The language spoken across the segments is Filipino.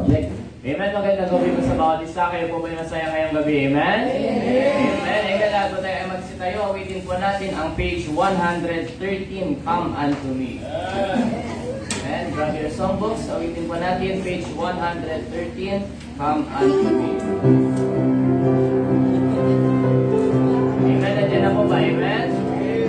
public. Amen. Magandang gabi po sa bawat isa. Kayo po ba yung masaya ngayong gabi? Amen? Amen. Amen. Lahat po tayo ay magsitayo. Awitin po natin ang page 113, Come Unto Me. Amen. Grab your songbooks. Awitin po natin page 113, Come Unto Me. Amen. Nandiyan na po ba? Amen?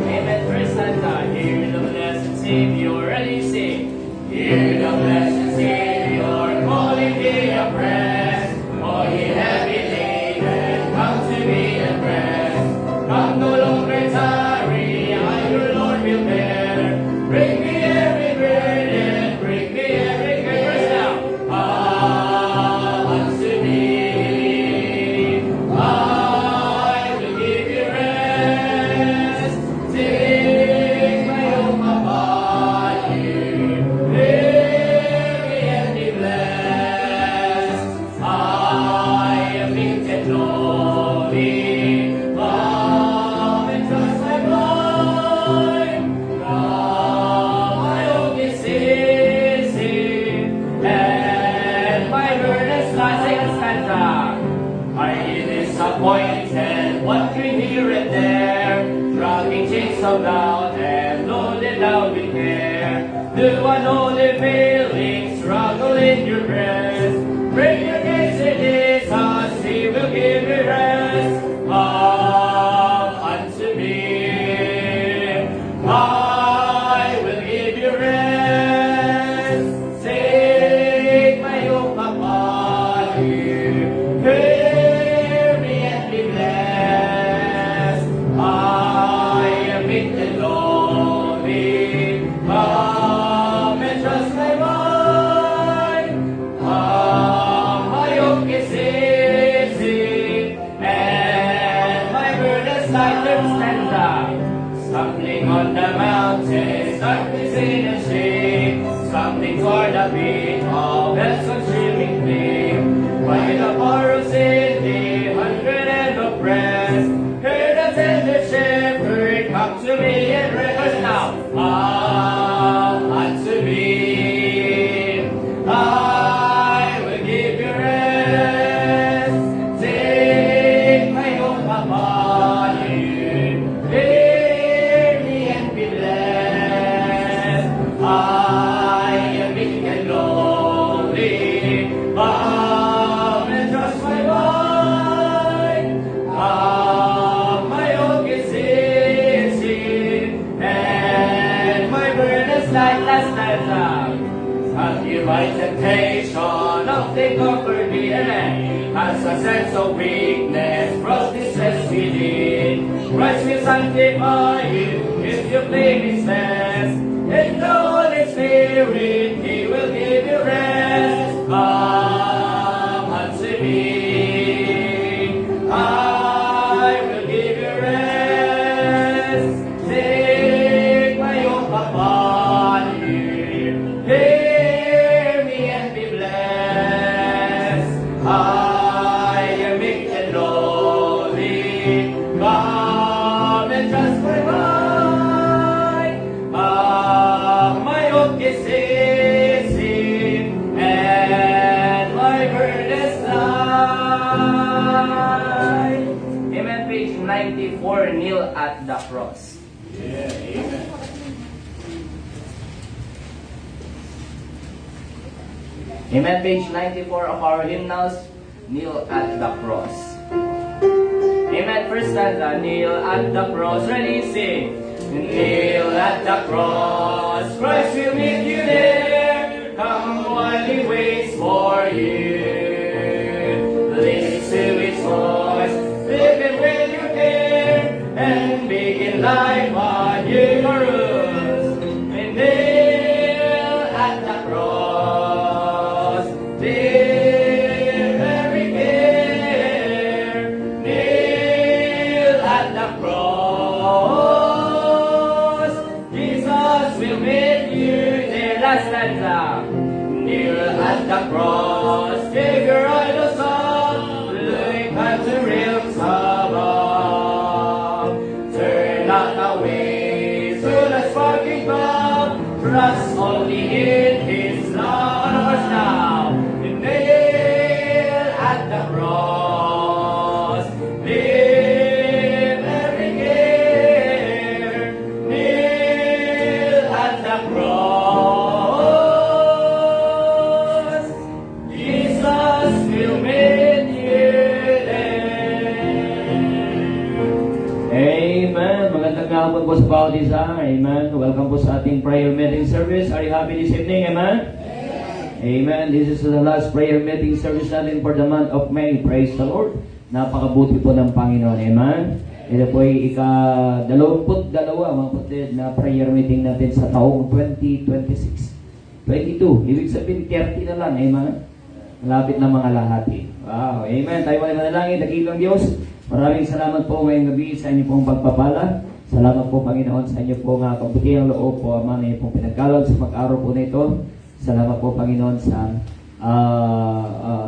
Amen. First stanza. Hear the blessed Savior. Ready, sing. Hear the blessed Savior calling thee abreast. O ye heavy laden, come to me and rest. Come no longer tarry, I your Lord will bear. Bring me every burden, bring me every care. Now, come unto me. I will give you rest. Take my yoke upon you. Weary and be blessed. I am meek and lowly. Come and trust my Lord. Come, my yoke is easy, and my burden is light. Second stanza. Are ye disappointed, wandering here and there, dragging chains of doubt and loaded down with care? Do unholy feelings struggle in your breast? Bring your case to Jesus, He will give you rest. Come unto me, I will give you rest. Take my yoke upon you, hear me and be blessed. I am meek and lowly. Come and trust my Lord. My yoke is easy and my burden is light. Third stanza. Stumbling on the mountains, darkness in the shade, stumbling toward the beat of hell's consuming flame. By the power of sin, the hundred and oppressed, hear the tender shepherd, come to me and rest. Now, come unto me, I will give you rest. Take my yoke upon you, hear me and be blessed. I am meek and lowly, come and trust my Lord. My yoke is easy, and my burden is light. Last stanza. Have you by temptation of the conquered me? Has a sense of weakness brought distress within? Christ will sanctify you if you claim His best. In the Holy Spirit, He will give you rest. Come unto me, I will give you rest. Take my yoke upon you, hear me and be blessed. I am meek and lowly. Come and trust my Lord. My yoke is easy and my burden is light. Amen. Page 94, Kneel at the Cross. Amen. Page 94 of our hymnals, Kneel at the Cross. Amen. First stanza, kneel at the cross. Ready, sing. Kneel at the cross, Christ will meet you there. Come while He waits for you. Listen to His voice, live it with your care, and begin life on your rules. And kneel at the cross, live every care. Kneel at the cross, Jesus will meet you there. Last stanza. Kneel at the cross, hapon po sa bawat isa. Amen. Welcome po sa ating prayer meeting service. Are you happy this evening? Amen? Amen. This is the last prayer meeting service natin for the month of May. Praise the Lord. Napakabuti po ng Panginoon. Amen. Ito po ay ika-22 mga kapatid na prayer meeting natin sa taong 2026. 22. Ibig sabihin 30 na lang. Amen. Malapit na mga lahati. Wow. Amen. Tayo ay manalangin. Dakilang Diyos. Maraming salamat po ngayong gabi sa inyo pong pagpapala. Salamat po Panginoon sa inyo pong kabutihang loob po Ama na inyo pong pinagkaloob sa mag-araw po na ito. Salamat po Panginoon sa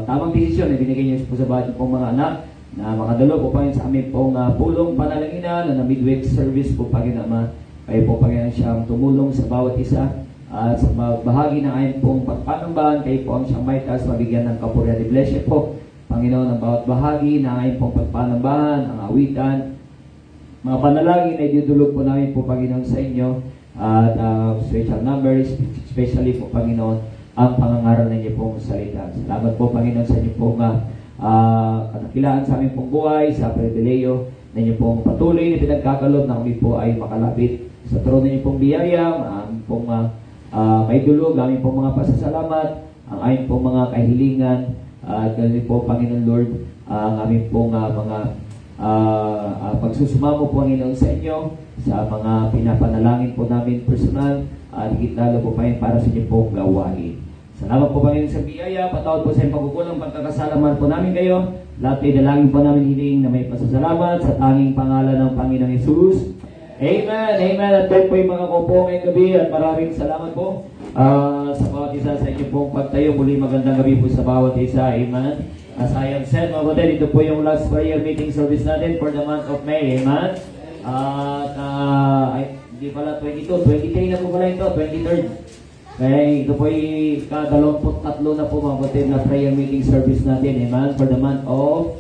tamang desisyon na binigay niyo po sa bawat pong mga anak na makadalo po Panginoon sa aming pong pulong panalanginan na midweek service po Panginoon Ama. Kayo po Panginoon siyang tumulong sa bawat isa at sa bahagi ng ayon pong pagpanambahan. Kayo po ang siyang may taas mabigyan ng kapurihan. I-bless you po Panginoon ang bawat bahagi ng ayon pong pagpanambahan, ang awitan, mga panalangin na idudulog po namin po Panginoon sa inyo at special numbers, especially po Panginoon ang pangangaral na inyo pong salita. Salamat po Panginoon sa inyo pong kadakilaan sa aming pong buhay, sa pribileyo na inyo pong patuloy na pinagkakalob na kami po ay makalapit sa trono ninyo pong biyaya, ang pong kaidulog, aming pong mga pasasalamat, ang aming pong mga kahilingan, at ganun po Panginoon Lord, ang aming pong mga pagsusumamo po Panginoon sa inyo, sa mga pinapanalangin po namin personal, at higit lalo po Panginoon para sa inyo pong gawain. Salamat po Panginoon sa biyaya, patawad po sa inyong pagkukulang, pagkakasalaman po namin kayo. Lahat ay dalangin po namin hiling na may pasasalamat sa tanging pangalan ng Panginoong Yesus. Amen, amen. At po yung mga kupo ngayong gabi at maraming salamat po sa bawat isa sa inyo pong pagtayo. Muli magandang gabi po sa bawat isa. Amen. As I have said, mga kapatid, ito po yung last prayer meeting service natin for the month of May. Amen. At hindi pala 22, 23 na po pala ito, 23rd. Kaya ito po yung ka-23 na po mga kapatid na prayer meeting service natin. Amen. For the month of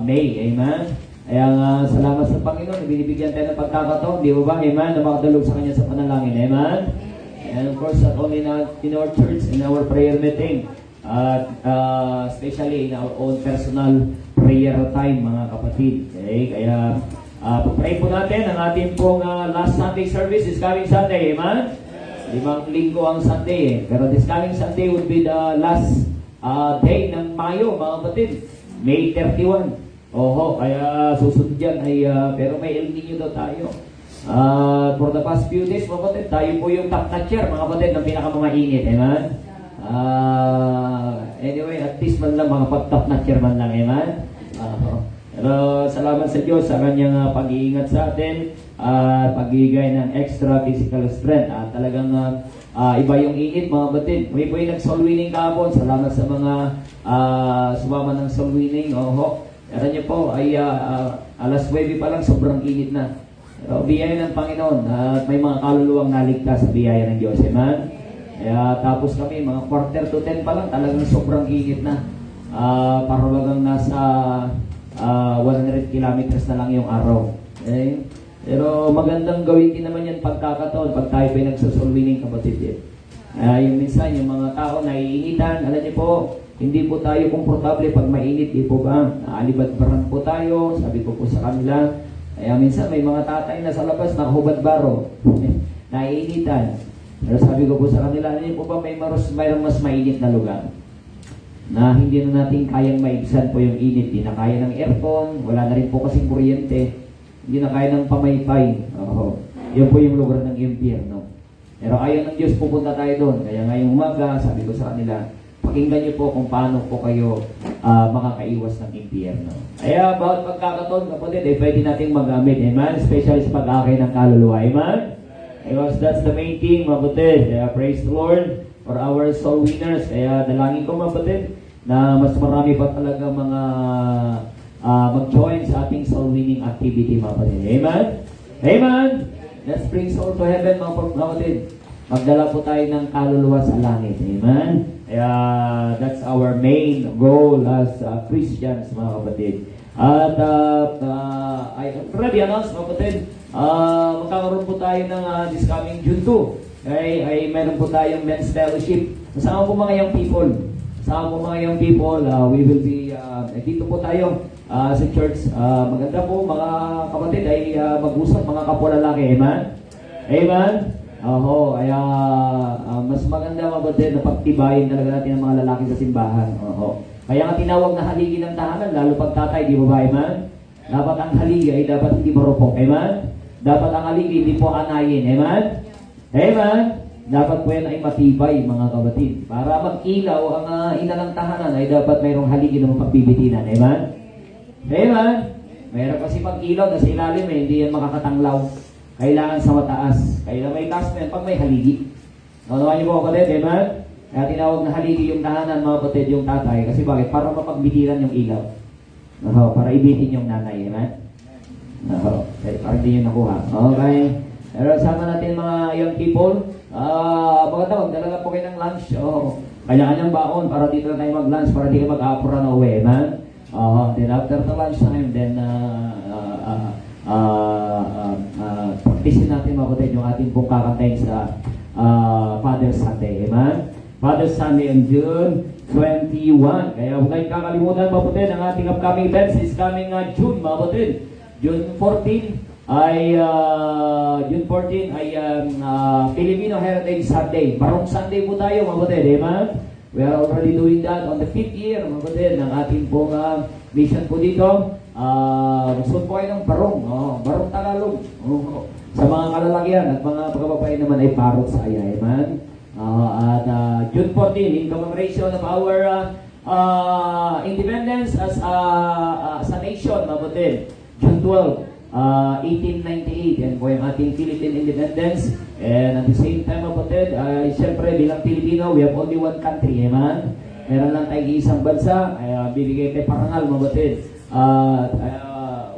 May. Amen. Kaya salamat sa Panginoon, binibigyan tayo ng pagkakataon, di ba? Amen, na makadalog sa Kanya sa panalangin. Amen? And of course, not only in our church, in our prayer meeting, especially in our own personal prayer time, mga kapatid. Okay? Kaya, pag-pray po natin, ang ating pong last Sunday service is coming Sunday. Amen? 5 linggo ang Sunday. Pero this coming Sunday would be the last day ng Mayo, mga kapatid. May 31. Oho, kaya susunod dyan ay, pero may El Nino daw tayo. For the past few days, mga kapatid, tayo po yung top notcher, mga kapatid, ng pinakamamainit, amen? Anyway, at least man lang, mga top notcher man lang, amen? Pero salamat sa Diyos sa kanyang pag-iingat sa atin, pag-ibigay ng extra physical strength. Talagang iba yung init, mga kapatid. May po yung nag-soul winning kahapon. Salamat sa mga sumama ng soul winning. Oho. Alam niyo po, ay alas 9 pa lang, sobrang init na. Pero biyaya ng Panginoon at may mga kaluluwang naligtas sa biyaya ng Diyos. Amen? Kaya tapos kami, mga 9:45 pa lang, talagang sobrang init na. Parawagang nasa 100 kilometers na lang yung araw. Okay? Pero magandang gawin din naman yan pagkakataon, pag tayo pa nagsasolwining kapatid. Yung minsan, yung mga tao naiinitan, alam niyo po, hindi po tayo komportable pag mainit, di po ba? Naalibad-baran po tayo, sabi ko po sa kanila. Kaya minsan may mga tatay na sa labas nakahubad baro, naiinitan. Pero sabi ko po sa kanila, hindi po ba mayroong mas mainit na lugar? Na hindi na natin kayang maibsan po yung init. Hindi na kaya ng aircon, wala na rin po kasing kuryente, hindi na kaya ng pamaypay. Yun po yung lugar ng impyerno. Pero ayaw ng Diyos, pupunta tayo doon. Kaya ngayong umaga, sabi ko sa kanila, pakinggan niyo po kung paano po kayo makakaiwas ng impyerno. Kaya bawat pagkakataon, kapatid, pwede nating magamit. Amen? Especially sa pag-akay ng kaluluwa. Amen? Because that's the main thing, kapatid. Kaya praise the Lord for our soul winners. Kaya dalangin ko, kapatid, na mas marami pa talaga mga mag-join sa ating soul winning activity, kapatid. Amen? Amen? Let's bring soul to heaven, mga kapatid. Magdala po tayo ng kaluluwa sa langit. Amen? That's our main goal as Christians, mga kapatid. At I already announced, mga kapatid, magkakaroon po tayo ng this coming June 2. Ay meron po tayong men's fellowship. Kasama po mga young people. Sa mga young people, we will be, dito po tayo sa church. Maganda po mga kapatid ay mag-usap mga kapwa lalaki. Amen? Amen? Oho, kaya mas maganda mga kapatid na pagtibayin talaga natin ang mga lalaki sa simbahan. Oho. Kaya nga tinawag na haligi ng tahanan, lalo pag tatay, di ba ba, amen? Dapat ang haligi ay dapat hindi marupok, amen? Dapat ang haligi hindi po anayin, amen? Amen? Dapat po yan ay matibay, mga kapatid. Para mag-ilaw ang ina ng tahanan ay dapat mayroong haligi ng pagbibitinan, amen? Amen? Mayroon kasi pag-ilaw na sa ilalim hindi yan makakatanglaw. Kailangan sa mataas. Kaya may taas mo yan pag may haligi. Nakuha niyo po kapatid, amen? Kaya tinawag na haligi yung tahanan, mga kapatid, yung tatay. Kasi bakit? Para mapagbitiran yung ilaw. Para ibitin yung nanay, amen? Para hindi nyo nakuha. Okay. Pero sama natin mga young people. Maganda, magdala po kayo ng lunch. Kanya-kanyang baon para dito na tayo mag-lunch, para di ka mag-apura na uwi, amen? Then after the lunch time, then practicein natin mga kapatid yung ating pong kakantayin sa Father's Sunday, amen? Father's Sunday on June 21. Kaya huwag kayong kakalimutan mga kapatid, ang ating upcoming events is coming June mga kapatid. June 14 ay Filipino Heritage Sunday. Barong Sunday po tayo mga kapatid, amen? We are already doing that on the 5th year mga kapatid ng ating pong mission po dito. Gusto po kayo ng barong, barong Tagalog. Sa mga kalalakihan at mga pagkababae naman ay parot sa aya, amen? June 14, in commemoration of our independence as a nation, mabutid. June 12, 1898, yan po yung ating Philippine independence. And at the same time, mabutid, siyempre bilang Pilipino, we have only one country, amen? Meron lang tayong isang bansa, bibigay tayo parangal, mabutid.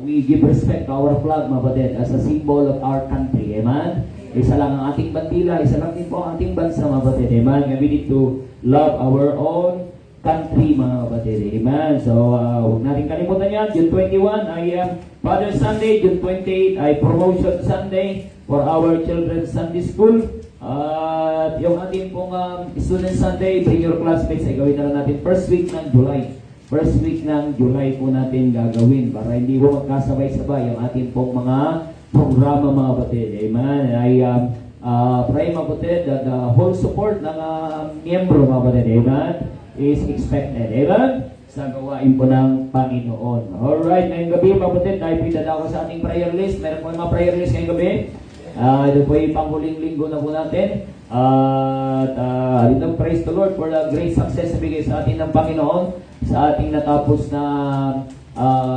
We give respect to our flag, mabutid, as a symbol of our country, amen? Isa lang ang ating bandila, isa lang din po ang ating bansa, mga kapatid. Amen? We need to love our own country, mga kapatid. Amen? So, huwag natin kalimutan yan. June 21 ay Father's Sunday. June 28 ay Promotion Sunday for our children's Sunday School. At yung ating pong Student Sunday, bring your classmates, ay gawin na lang natin first week ng July. First week ng July po natin gagawin para hindi po magkasabay-sabay yung ating pong mga programa mga kapatid. Amen. I pray mga kapatid that the whole support ng miyembro mga kapatid, amen, is expected. Amen? Sa gawain po ng Panginoon. Alright, ngayong gabi mga kapatid, tayo pinadala ko sa ating prayer list. Meron po yung mga prayer list ngayong gabi. Ito po yung panghuling linggo na po natin. Dito praise the Lord for the great success na bigay sa atin ng Panginoon sa ating natapos na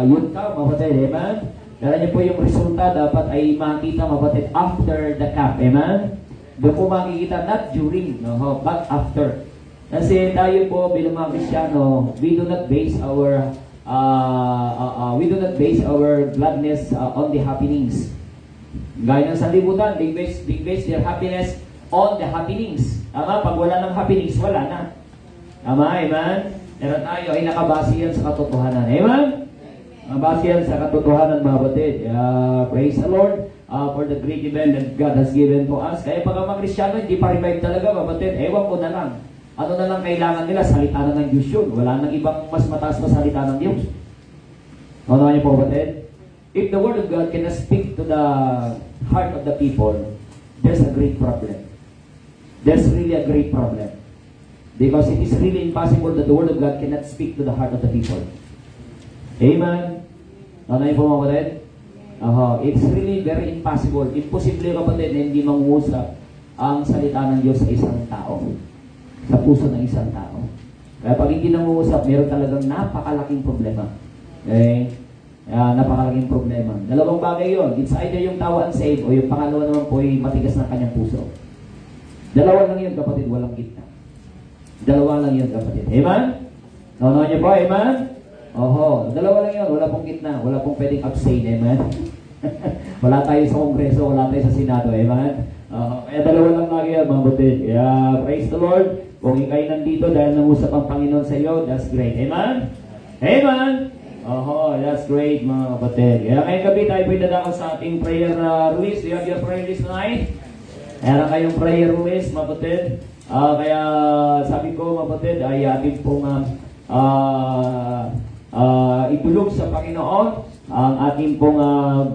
youth camp mga kapatid. Amen? Kaya niyo po yung resulta dapat ay makita mapatid after the camp. Amen? Doon po makikita, not during, no, but after. Kasi tayo po bilang mga Kristiyano, we do not base our gladness on the happenings. Gaya ng sanlibutan, they base their happiness on the happenings. Tama? Pag wala ng happenings, wala na. Tama? Amen? Pero tayo ay nakabase yan sa katotohanan. Amen? Base yan sa katotohanan mga batid. Praise the Lord for the great event that God has given to us. Kaya pag mga Kristyano, hindi pa revive talaga mga batid. Ewan ko na lang. Ano na lang kailangan nila? Salita na ng Diyos yun. Wala nang ibang mas mataas na salita ng Diyos. Ano niyo po batid? If the Word of God cannot speak to the heart of the people, there's a great problem. There's really a great problem. Because it is really impossible that the Word of God cannot speak to the heart of the people. Amen? Ano yung po mga kapatid? It's really very impossible. Imposible kapatid na hindi mangusap ang salita ng Diyos sa isang tao. Sa puso ng isang tao. Kaya pag hindi nangungusap, meron talagang napakalaking problema. Okay? Napakalaking problema. Dalawang bagay yun. It's either yung tao unsaved o yung pangalawa naman po ay matigas ng kanyang puso. Dalawa lang yun kapatid, walang gitna. Dalawa lang yun kapatid. Amen? Naunawan niyo po, amen? Dalawa lang yun. Wala pong gitna. Wala pong pwedeng abstain. Amen? Wala tayo sa Kongreso. Wala tayo sa Senado. Amen? Kaya dalawa lang lagi yan, mga butid. Kaya praise the Lord. Kung ikay nandito dahil nangusap ang Panginoon sa iyo, that's great. Amen? Amen? That's great, mga kapatid. Kaya ngayong gabi tayo po dadako sa ating prayer list. Do you have your prayer list tonight? Meron kayong prayer list, mga kapatid. Kaya sabi ko kapatid ay ating pong itulog sa Panginoon ang ating pong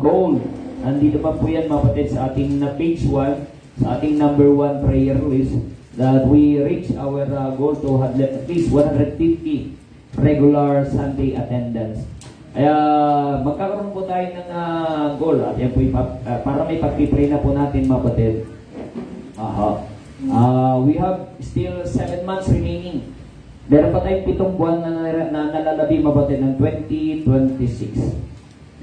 goal. Nandito pa po yan kapatid sa ating na page 1, sa ating number 1 prayer list, that we reach our goal to have at least 150 regular Sunday attendance. Kaya magkakaroon po tayo ng goal at yan po para may pagpipray na po natin kapatid. We have still 7 months remaining. Meron pa tayong 7 buwan na nalalabi kapatid ng 2026.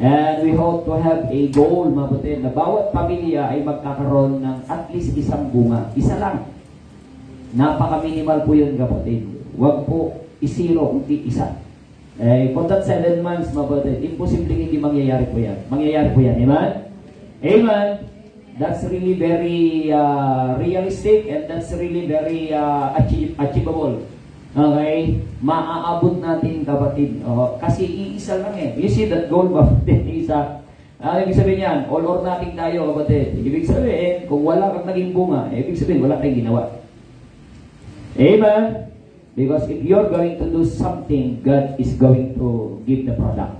And we hope to have a goal kapatid na bawat pamilya ay magkakaroon ng at least isang bunga. Isa lang. Napaka-minimal po yun kapatid. Huwag po isiro, hindi isa. For that 7 months kapatid, imposible hindi mangyayari po yan. Mangyayari po yan. Amen? Amen? That's really very realistic and that's really very achievable. Okay? Maaabot natin kapatid. Kasi iisa lang eh. You see that goal kapatid? Isa. Ibig sabihin yan, all or nothing tayo kapatid. Ibig sabihin, kung wala kang naging bunga, ibig sabihin, wala tayong ginawa. Amen? Because if you're going to do something, God is going to give the product.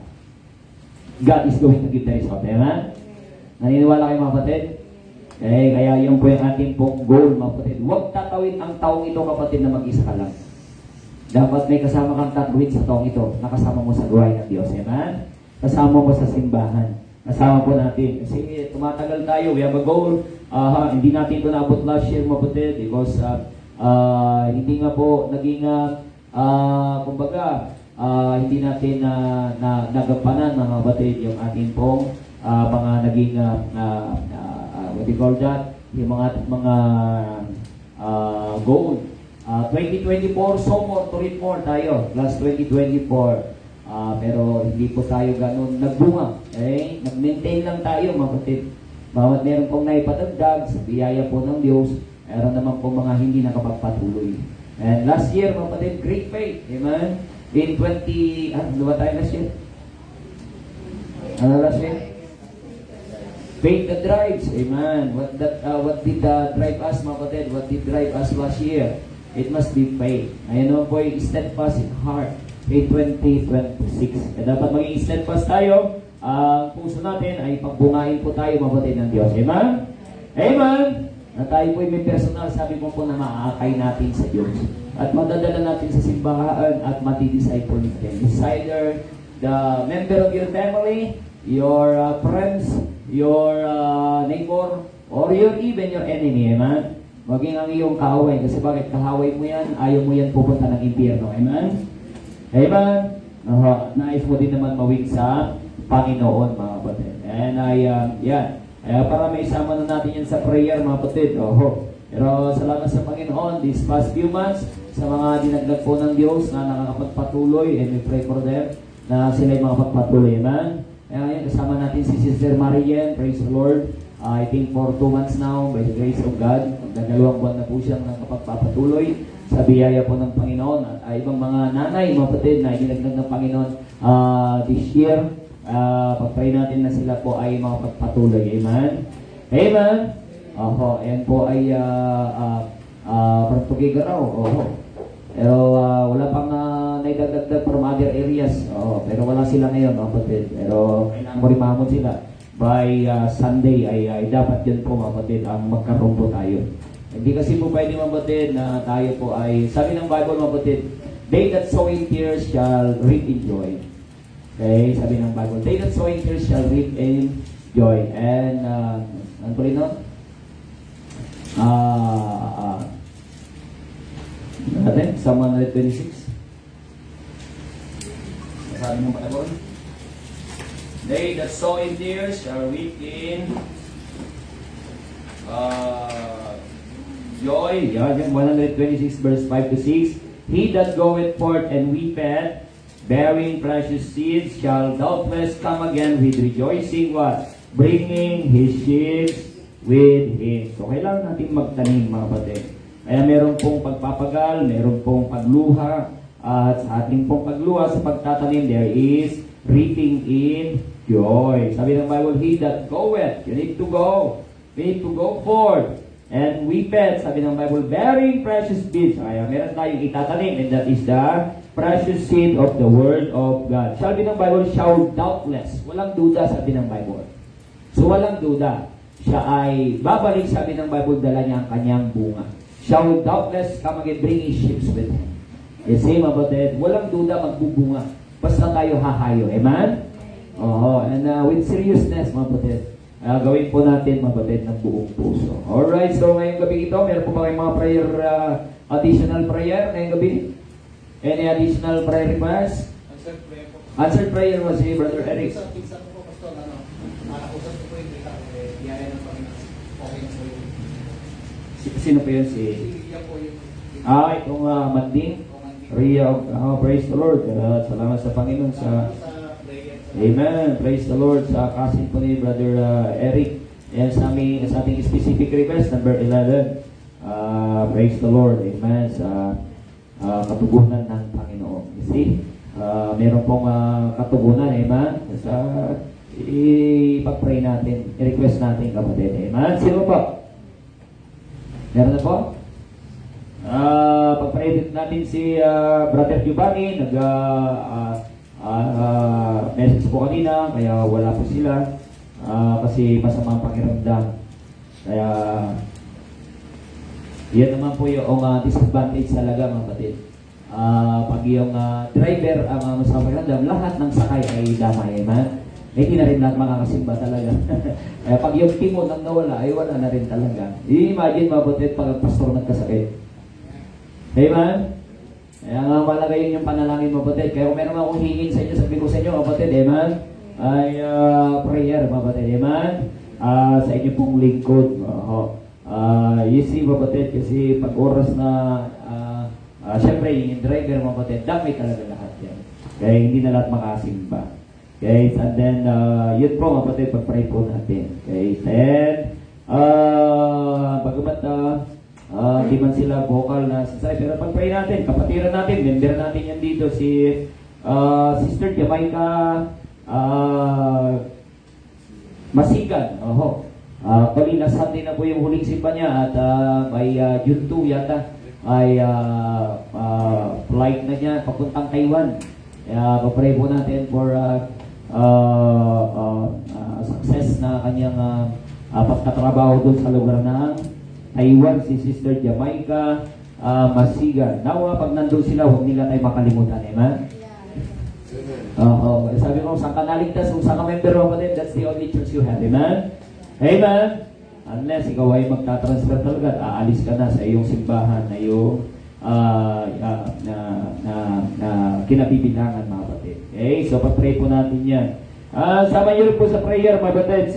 God is going to give the result. Amen? Naniniwala kayo mga kapatid? Kaya yun po yung ating pong goal mga kapatid. Huwag tatawin ang taong ito kapatid na mag-isa ka lang. Dapat may kasama kang tatuwid sa taong ito. Nakasama mo sa gawain ng Diyos. Amen? Kasama mo sa simbahan. Kasama po natin. Kasi tumatagal tayo. We have a goal. Hindi natin ito naabot last year mga kapatid because hindi nga po naging kumbaga hindi natin nagampanan mga kapatid yung ating pong mga naging what do you call that? Yung mga goal. 2024, so more to read more tayo. Plus 2024. Pero hindi po tayo ganun nagbunga. Nag-maintain lang tayo mga kapatid. Bawat meron pong naipadagdag sa biyaya po ng Diyos, meron naman po mga hindi nakapagpatuloy. And last year, mga kapatid, great faith. Amen? In 20... ano ba tayo last year? Ano last year? Faith that drives. Amen. What did drive us, mga kapatid? What did drive us last year? It must be faith. Ayun naman po yung steadfast in heart. Faith 2026. Kaya dapat maging steadfast tayo. Ang puso natin ay pagbungain po tayo, mga kapatid ng Diyos. Amen? Amen? Na tayo po may personal, sabi ko po na maaakay natin sa Diyos. At madadala natin sa simbahan at matidisciple natin. It's either the member of your family, your friends, your neighbor, or even your enemy. Amen? Maging ang iyong kaaway. Kasi bakit kahaway mo yan, ayaw mo yan pupunta ng impyerno. Amen? Amen? Nais mo din naman mawig sa Panginoon, mga kapatid. And yan. Para may isama na natin yan sa prayer, mga kapatid. Pero salamat sa Panginoon, these past few months, sa mga dinagdag po ng Diyos na nakakapagpatuloy, and we pray for them, na sila ay makapagpatuloy. Amen? Yan, kasama natin si Sister Marian, praise the Lord. I think for 2 months now, by the grace of God, dalawang buwan na po siyang nakapagpapatuloy sa biyaya po ng Panginoon. At ibang mga nanay, mga kapatid, na dinagdag ng Panginoon this year, pag-pray natin na sila po ay makapagpatuloy. Amen? Amen? Yan po ay Portugiga raw. Pero wala pang naidagdag from other areas. Pero wala sila ngayon, mga kapatid. Pero kailangan ko rin mahamon sila. By Sunday ay dapat yun po, mga kapatid, ang magkaroon po tayo. Hindi kasi po pwede, mga kapatid, na tayo po ay, sabi ng Bible, mga kapatid, they that sow in tears shall reap in joy. Okay, sabi ng Bible, they that sow in tears shall reap in joy. And, ano po rin nun? Natin, Psalm 126. Sabi ng Bible, they that sow in tears shall reap in joy. Yan, 126 verse 5 to 6. He that goeth forth and weepeth, bearing precious seeds, shall doubtless come again with rejoicing, what? Bringing his sheaves with him. So, kailangan natin magtanim, mga kapatid. Kaya meron pong pagpapagal, meron pong pagluha, at sa ating pong pagluha sa pagtatanim, there is reaping in joy. Sabi ng Bible, he that goeth, you need to go. We need to go forth. And weepeth, sabi ng Bible, bearing precious seeds. Kaya meron tayong itatanim, and that is the precious seed of the Word of God. Sabi ng Bible, shall doubtless. Walang duda, sabi ng Bible. So walang duda. Siya ay babalik, sabi ng Bible, dala niya ang kanyang bunga. Shall doubtless come again, bring his ships with him. You see, mabatid, walang duda magbubunga. Basta tayo hahayo. Amen? Oo, and with seriousness, mabatid. Gawin po natin, mabatid, ng buong puso. Alright, so ngayong gabi ito, meron po ba kayong mga prayer, additional prayer ngayong gabi? Any additional prayer request? Answered prayer po. Answered prayer was si Brother Eric. Pinsan ko po, Pastor, nakusap ko po yung kita, biyaya ng Panginoon. Okay na po yun. Sino po yun? Si... Iya po yung... itong Manding. Ria, praise the Lord. Salamat sa Panginoon sa... prayer. Amen. Praise the Lord sa kasin po ni Brother Eric. Yan sa ating specific request, number 11. Praise the Lord. Amen. Sa katugunan ng Panginoon. You see? Meron pong katugunan. Amen. Sa ipag-pray natin. I-request natin, kapatid. Amen. Sino po? Meron na po? Pag-pray natin si Brother Giovanni. Message po kanina, kaya wala po sila kasi masama ang pakiramdam. Kaya yan naman po yung disadvantage talaga, mga kapatid. Pag yung driver ang masama ang pakiramdam, lahat ng sakay ay damay, man. Hindi na rin lahat makakasimba talaga. Kaya pag yung timon ang nawala, ay wala na rin talaga. I-imagine, mga kapatid, pag ang pastor nagkasakit. Amen? Kaya nga malaga yun yung panalangin, mabatid. Kaya kung meron akong hingin sa inyo, sabi ko sa inyo, mabatid, amen? Ay prayer, mabatid, amen? Sa inyo pong lingkod. You see, mabatid, kasi pag oras na, syempre, yung driver, mabatid, dami talaga lahat yan. Kaya hindi na lahat makasimba. Okay, and then, yun po, mabatid, pag-pray po natin. Okay, then, bagamat, di man sila vocal na sasay, pero pag-pray natin, kapatiran natin, member natin yan dito, si Sister Jamaica Masigan. Kanina Sunday na po yung huling simba niya at may June 2 yata ay flight na niya papuntang Taiwan. Kaya pag-pray po natin for success na kanyang pagtatrabaho dun sa lugar ng Taiwan, si Sister Jamaica Masigan. Nawa, pag nandun sila, huwag nila tayo makalimutan. Amen? Sabi ko, saan ka naligtas, kung saan ka member mo, that's the only church you have. Amen? Amen? Unless ikaw ay magta-transfer talaga, aalis ka na sa iyong simbahan na iyong kinabibilangan, mga kapatid. Okay? So, pag-pray po natin yan. Sama niyo rin po sa prayer, mga kapatid,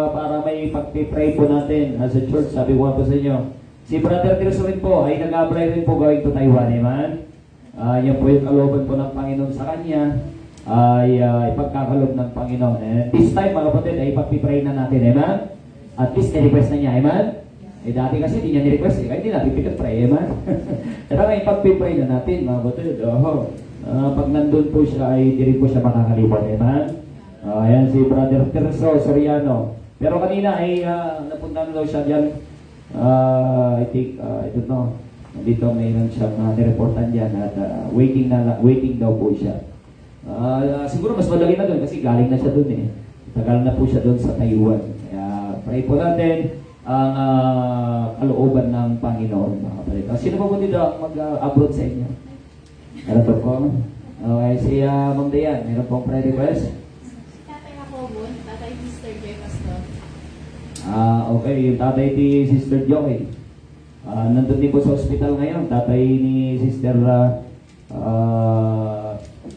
para may pag-pray po natin as a church. Sabi ko nga po sa inyo, si Brother Tirso rin po ay nag-apply rin po going to Taiwan. Amen? Yan po yung kalooban po ng Panginoon sa kanya ay ipagkakalob ng Panginoon. And this time, mga kapatid, ay ipag-pray na natin. Amen? At least, ni-request na niya. Amen? Dati kasi hindi niya ni-request. Kaya hindi natin pinag-pray. Amen? Pero ngayon, ipag-pray na natin, mga kapatid. Pag nandun po siya, ay di rin po siya makakalimutan. Amen? Ayan si Brother Tirso Soriano. Pero kanina ay napunta na daw siya dyan. I think, I don't know. Dito mayroon siyang nireportan dyan at waiting daw po siya. Siguro mas madali na doon kasi galing na siya doon eh. Tagal na po siya doon sa Taiwan. Kaya pray po natin ang kalooban ng Panginoon. Sino pa po dito ang mag-abroad sa inyo? Ano po po? Okay, si Ma'am Dayan, meron pong prayer request? Tatay Sister Joy Pastor. Okay, yung tatay ni Sister Joy. Nandun din po sa ospital ngayon. Tatay ni Sister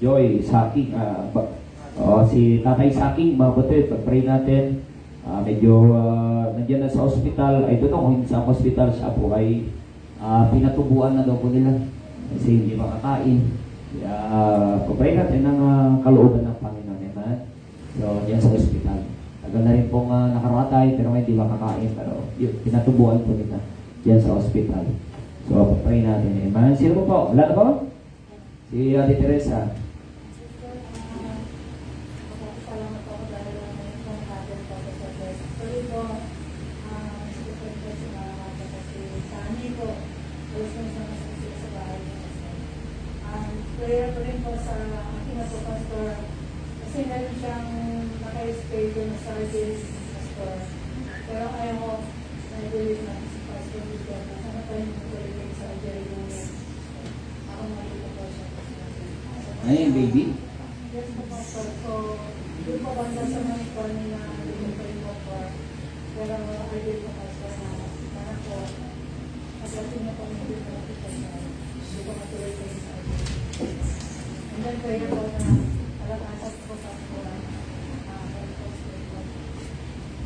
Joy Saking. Si Tatay Saking, mga kapatid, pag-pray natin. Medyo nandiyan na sa ospital. I don't know kung sa ospital siya po ay pinatubuan na daw po nila. Kasi hindi makakain. Pag-pray natin ang kalooban ng Panginoon. Amen? So, yan sa ospital. Tagal na rin pong nakaratay, pero hindi makakain. Pero yun, pinatubuan po nila yan sa ospital. So, pag-pray natin. Amen? Sino po? Wala na po? Si Ate Teresa. Salamat po dahil may pang-father po sa Diyos. Tuloy po, prayer ko rin po sa aking na po, Pastor. Kasi meron siyang naka-schedule na surgery, Pastor. Pero ayaw ko, na-believe na si Pastor dito. Sana pa yung tuloy yung surgery niya. Ako malito po siya. Ayun, baby. Yes po, Pastor. So, doon po banda sa mga ikaw nila, doon po yung po. Pero I believe po, Pastor, na sana po, pagdating na po yung dito na kita siya. Hindi ko matuloy po yung surgery. And then prayer po na alam-asap po sa Pastor.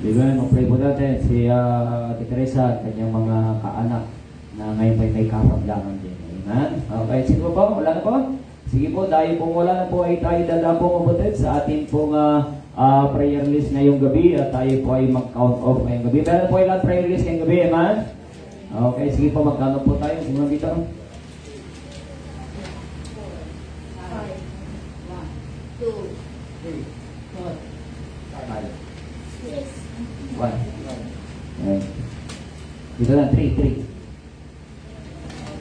Diba, mag-pray po natin si Ate Teresa at kanyang mga kaanak na ngayon pa may kapaglangan din. Amen? Okay, sino po? Wala na po? Sige po, dahil po wala na po ay tayo dala po mabutid sa ating pong prayer list ngayong gabi at tayo po ay mag-count off ngayong gabi. Meron po ilang prayer list ngayong gabi, amen? Okay, sige po, mag-count po tayo. Sige dito. 2, 6, 1. Ayan. Dito na, 3,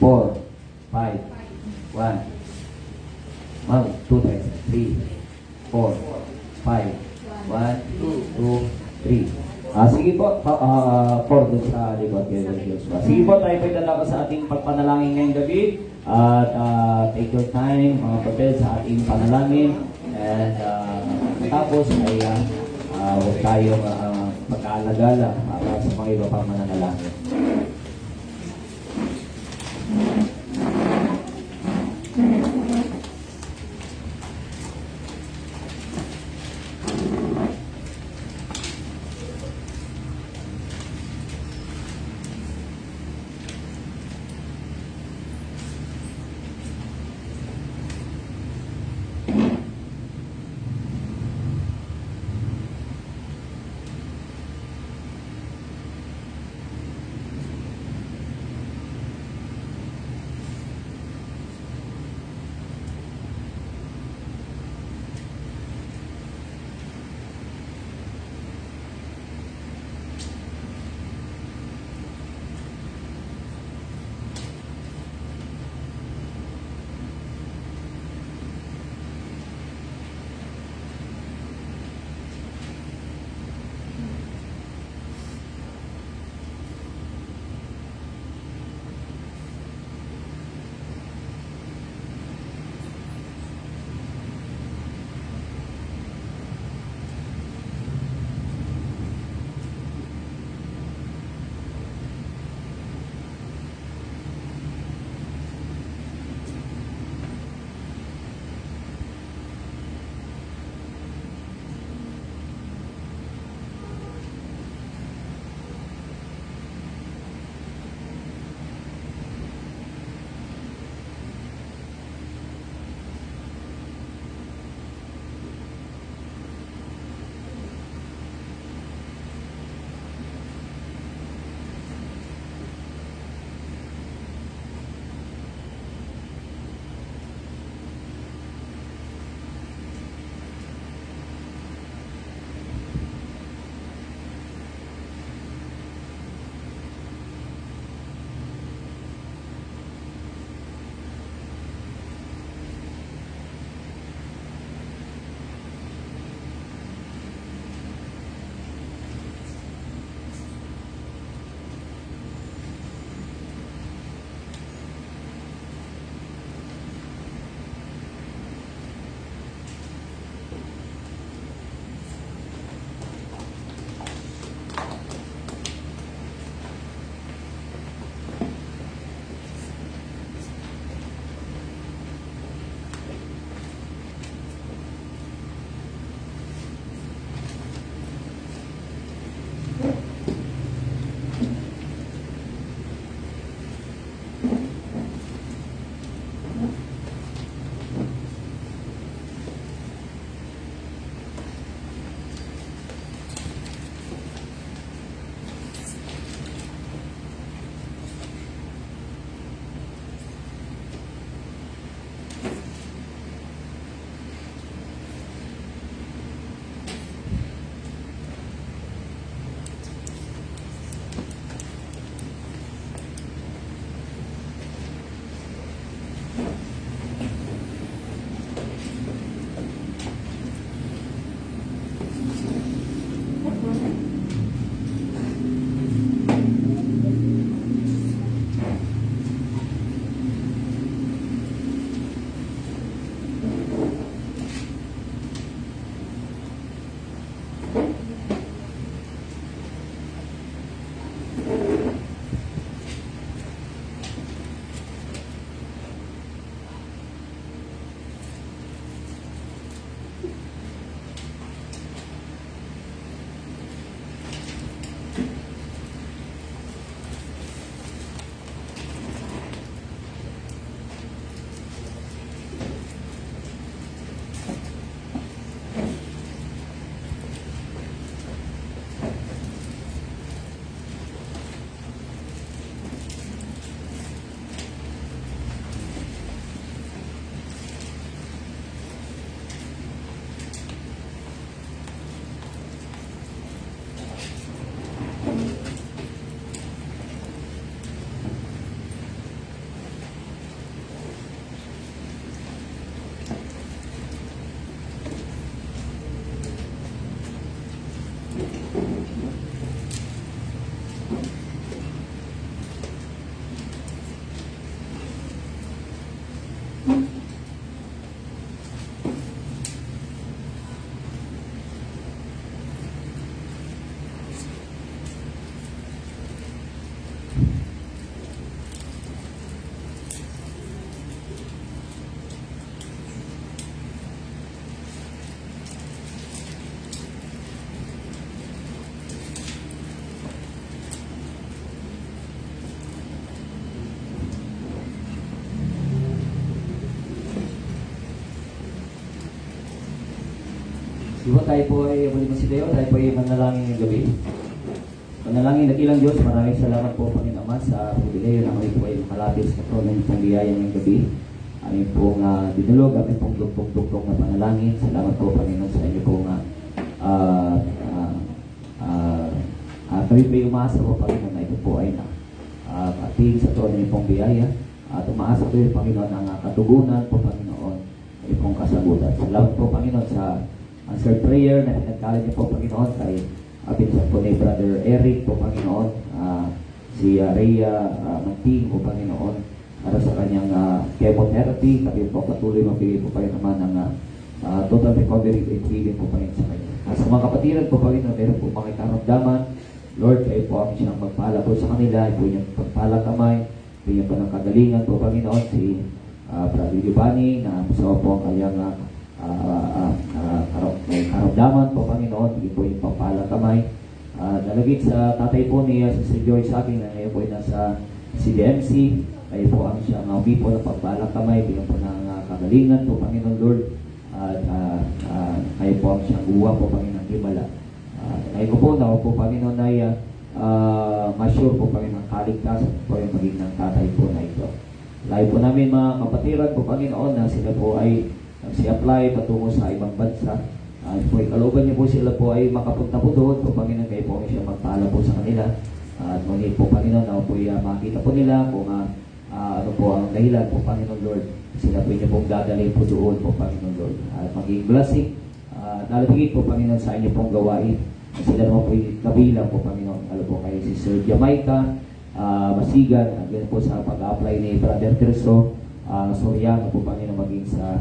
4, 5, 1. 2 times. 3, 4, 5, 1, 2, 3. Sige po, 4 dun sa likod kayo ng Diyos. Sige po, tayo po ilalabas sa ating pagpanalangin ngayong gabi. At take your time, mga kapatid, sa ating panalangin. And tapos ay huwag tayong mag-aalagala para sa mga iba pang mananalangin. Di ba tayo po ay muli masidayo, tayo po ay manalangin ng gabi. Manalangin na ilang Diyos, maraming salamat po Panginoon Ama sa pribileyo na kami po ay makalapit sa trono ng pong biyaya ng gabi. Aming pong dinulog, aming pong dugtong-dugtong na panalangin. Salamat po Panginoon sa inyo pong kami po ay umaasa po Panginoon na ito po ay ating sa trono ng pong biyaya. At umaasa po yung Panginoon ang katugunan po Panginoon ay pong kasagutan. Salamat po Panginoon sa answered prayer na pinagkala niyo po Panginoon kay pinsan po ni Brother Eric po Panginoon, si Rhea Manting po Panginoon para sa kanyang chemotherapy. Kami po patuloy mabigay po kayo naman ng total recovery and healing po Panginoon sa kanya. Sa mga kapatiran po Panginoon, meron po mga karamdaman. Lord, kayo po ang siyang magpala po sa kanila, po yung pagpala kamay, bigyan po ng kagalingan po Panginoon si Brother Giovanni na masawa po ang kanyang may karamdaman po Panginoon, hindi po yung pampala kamay. Nalagit sa tatay po ni Sister Joy sa akin na ngayon po ay nasa CDMC, kayo po ang siyang uwi po ng pampala kamay, bigyan po ng kagalingan po Panginoon Lord, at kayo po ang siyang uwa po Panginoon Himala. Ngayon ko po na po Panginoon ay ma-sure po Panginoon kaligtasan po yung maging ng tatay po na ito. Layo po namin mga kapatiran po Panginoon na sila po ay nagsi-apply patungo sa ibang bansa. Po kalooban niyo po sila po ay makapunta po doon po Panginoon, kayo po siya magpala po sa kanila. At ngunit po Panginoon na po makita po nila kung ano po ang dahilan po Panginoon Lord. Sila po niyo pong dadalhin po doon po Panginoon Lord. At maging blessing. Nalabigit po Panginoon sa inyo pong gawain. Sila naman po yung kabilang po Panginoon. Alam po kayo si Sir Jamaica Masigan. Again po sa pag-apply ni Brother Terso Soriano po Panginoon maging sa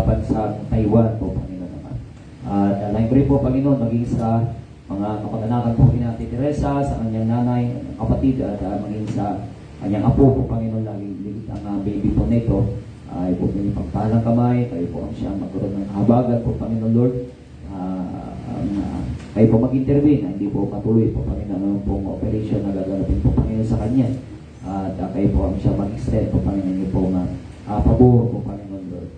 bansang Taiwan po Panginoon naman. Dalain ko rin po Panginoon maging sa mga kapag-anakan po ni Ate Teresa, sa kanyang nanay, kapatid at maging sa kanyang apo po Panginoon laging ligit ang baby po nito. Ay po may pagpalang kamay, kayo po ang siyang magkaroon ng habagan po Panginoon Lord. Kayo po mag-intervene, hindi po patuloy po Panginoon pong operation na gaganapin po Panginoon sa kanya. At kayo po ang siyang mag-extend po Panginoon niyo po pabor po Panginoon Lord.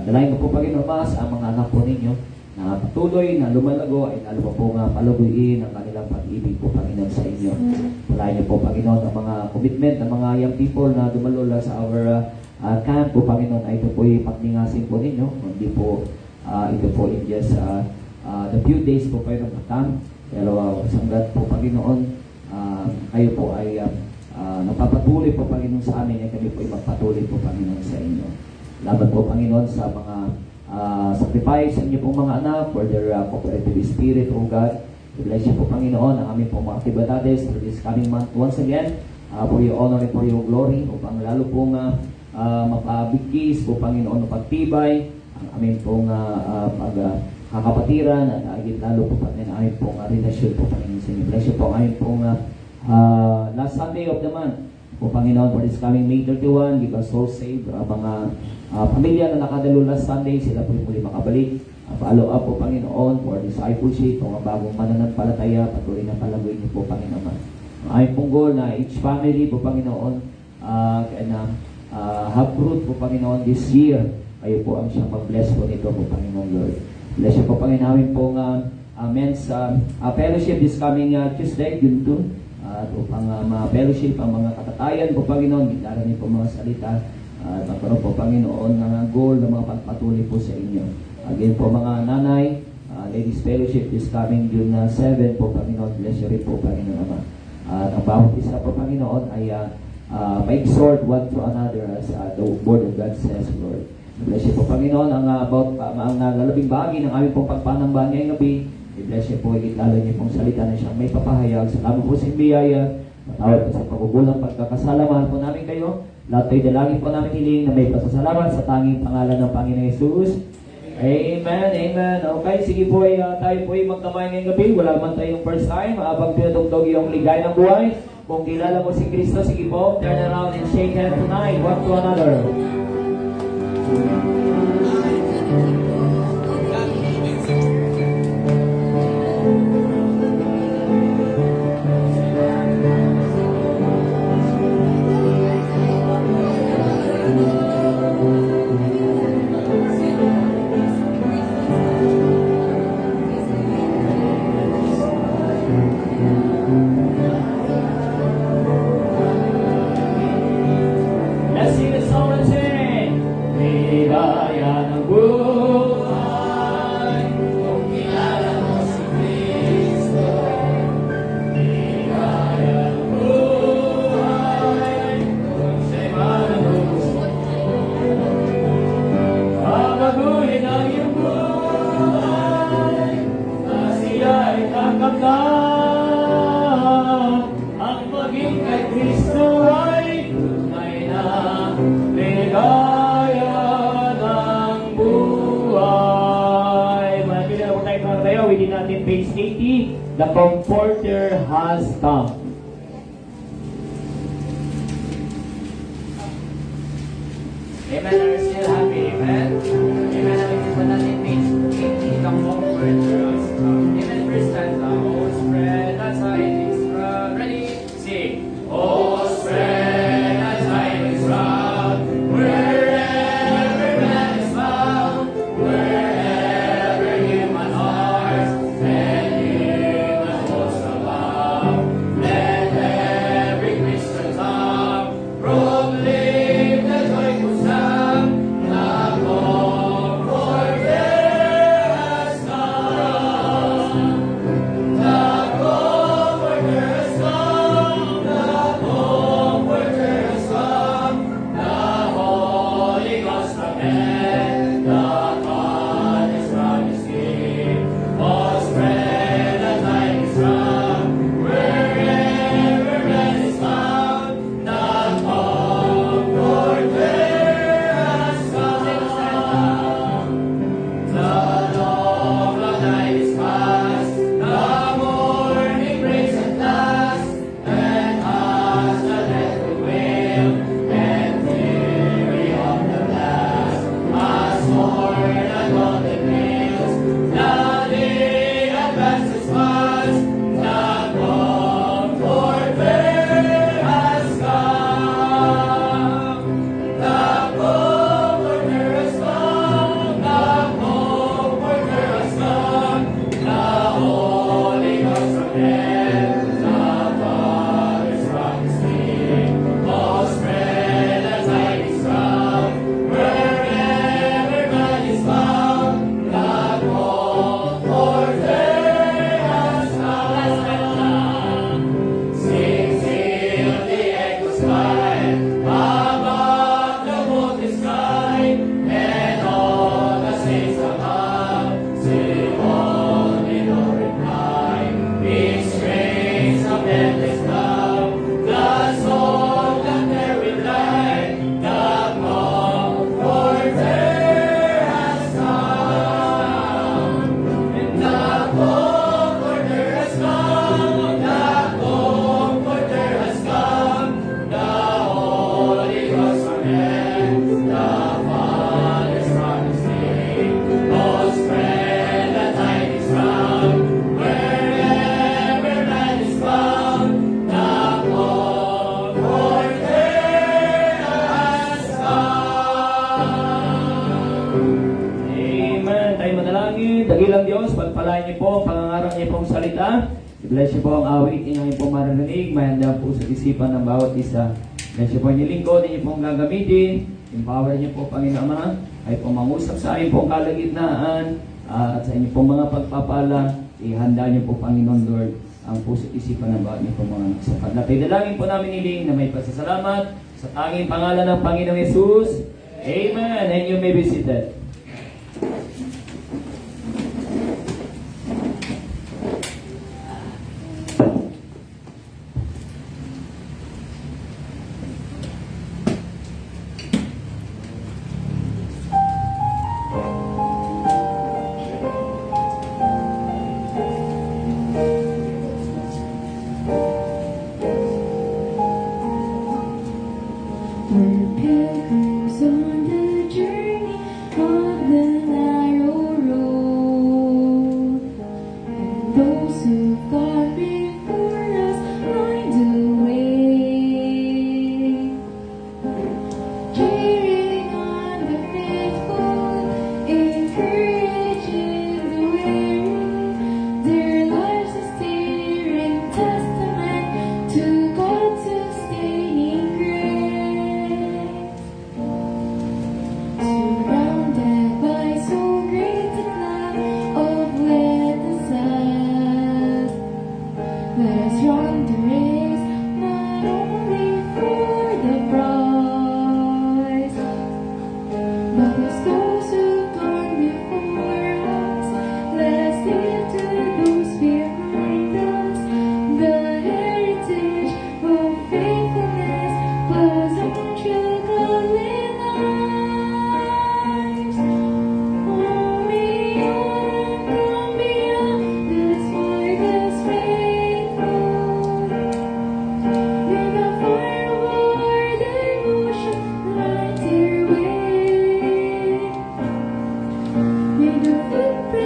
Dalayan ko po Panginoon mas ang mga anak po ninyo na patuloy na lumalago ay lalo po palubuin ang kanilang pag-ibig po Panginoon sa inyo. Dalayan niyo po Panginoon ang mga commitment ng mga young people na dumalula sa our camp po Panginoon ay ito po ipagningasin po ninyo. Hindi po ito po in just the few days po kayo ng camp. Pero sanggat po Panginoon kayo po ay napapatuloy po Panginoon sa amin ay kami po ay magpatuloy po Panginoon sa inyo. Laban po Panginoon sa mga sacrifice sa inyo pong mga anak for their cooperative spirit, O God. Bless you po Panginoon ang aming pong mga actividades for this coming month once again for your honor and for your glory upang lalo pong mapabigkis po Panginoon ng pagtibay ang aming pong kakapatiran at agit lalo po Panginoon ang aming pong relasyon po Panginoon sa inyo. Bless you po ang aming pong last Sunday of the month po Panginoon for this coming May 31, give us all saved. Mga pamilya na nakadalo last Sunday, sila po muli makabalik. Follow up po Panginoon for discipleship, mga bagong mananampalataya, patuloy na palaguin niyo po Panginoon. Ay pong goal na each family po Panginoon have fruit po Panginoon this year. Kayo po ang siyang mag-bless po nito po Panginoon Lord. Bless you po Panginoon pong men's fellowship this coming Tuesday, June 2. At upang ma-fellowship ang mga katatayan po Panginoon, gitara niyo po mga salita at magkaroon po Panginoon ng goal na mga pagpatuloy po sa inyo. Again po mga nanay, ladies fellowship is coming June 7 po Panginoon. Bless you rin po Panginoon Ama. At ang bawat isa po Panginoon ay ma-exhort one to another as the word of God says, Lord. Bless you po Panginoon ang lalabing bahagi ng aming pong pagpanambahan ngayong gabi. I-bless you po, lalo niyo pong salita na siyang may papahayag. Salamat po sa biyaya. Matawad po sa pagkukulang pagkakasalamahan po namin kayo. Lahat tayo dalangin po namin hiling na may pasasalamat sa tanging pangalan ng Panginoon Jesus. Amen, amen. Okay, sige po, tayo po magkamay ngayong gabi. Wala man tayong first time. Habang pinatugtog yung ligay ng buhay. Kung kilala mo si Kristo, sige po, turn around and shake hands tonight, one to another. ligaya ng buhay. Kung kilala mo si Kristo, ligaya ng buhay. Kung siya'y malubos, babaguhin ang iyong buhay, na siya'y takamtan. Ang maging kay Kristo ay tunay na ligaya ng buhay. Malapit na po tayo para tayo. Within natin page 80, the Comforter has come. Amen. Are you still happy? Amen. Amen. Nakikita pa natin page 80, the Comforter has come. Amen. First stanza. Oh, spread the tidings round. Ready? Sing. Oh, spread the tidings round. Wherever man is found, wherever human hearts and human hosts abound, let every Christian tongue proclaim the joyful sound. The Comforter has come. The Comforter has come. The Comforter has come. The Holy Ghost from heaven, the God is from His King. Oh, spread the tidings round, wherever man is found. The Comforter has come. The long night is past, the morning breaks at last, and as the deathful wail and fury of the blast, as more the golden nails, the day advances fast. The Comforter has come. The Comforter has come. The Comforter has come. The Holy Ghost from heaven, the Father's from His King. Oh, spread the tidings round, wherever man is found. The Comforter has come. Sing till the echoes fly above the molten sky, and all the saints above sing only Lord reply. Big strains of endless love, the song that there will lie. The Comforter has come. And the Comforter has come. The Comforter has come. The Holy Ghost from heaven, the Father's from His King. Oh, spread the tidings round, wherever man is found. The Comforter has come. Amen. Tayo manalangin. Dakilang Diyos, pagpalain niyo po ang pangangarap niyo pong salita. I-bless niyo po ang awit inyong pong maririnig. Mahanda po sa isipan ng bawat isa. Bless niyo po ang lingkod, inyo pong gagamitin. Empower niyo po, Panginoon Ama, ay pumangusap sa ayon pong kalagitnaan at sa inyo pong mga pagpapala. Ihanda niyo po, Panginoon Lord, ang puso at isipan ng bawat niyo pong mga nagsapat. Dalangin po namin niling na may pasasalamat sa tanging pangalan ng Panginoong Yesus. Amen. And you may be seated. We're pilgrims on the journey.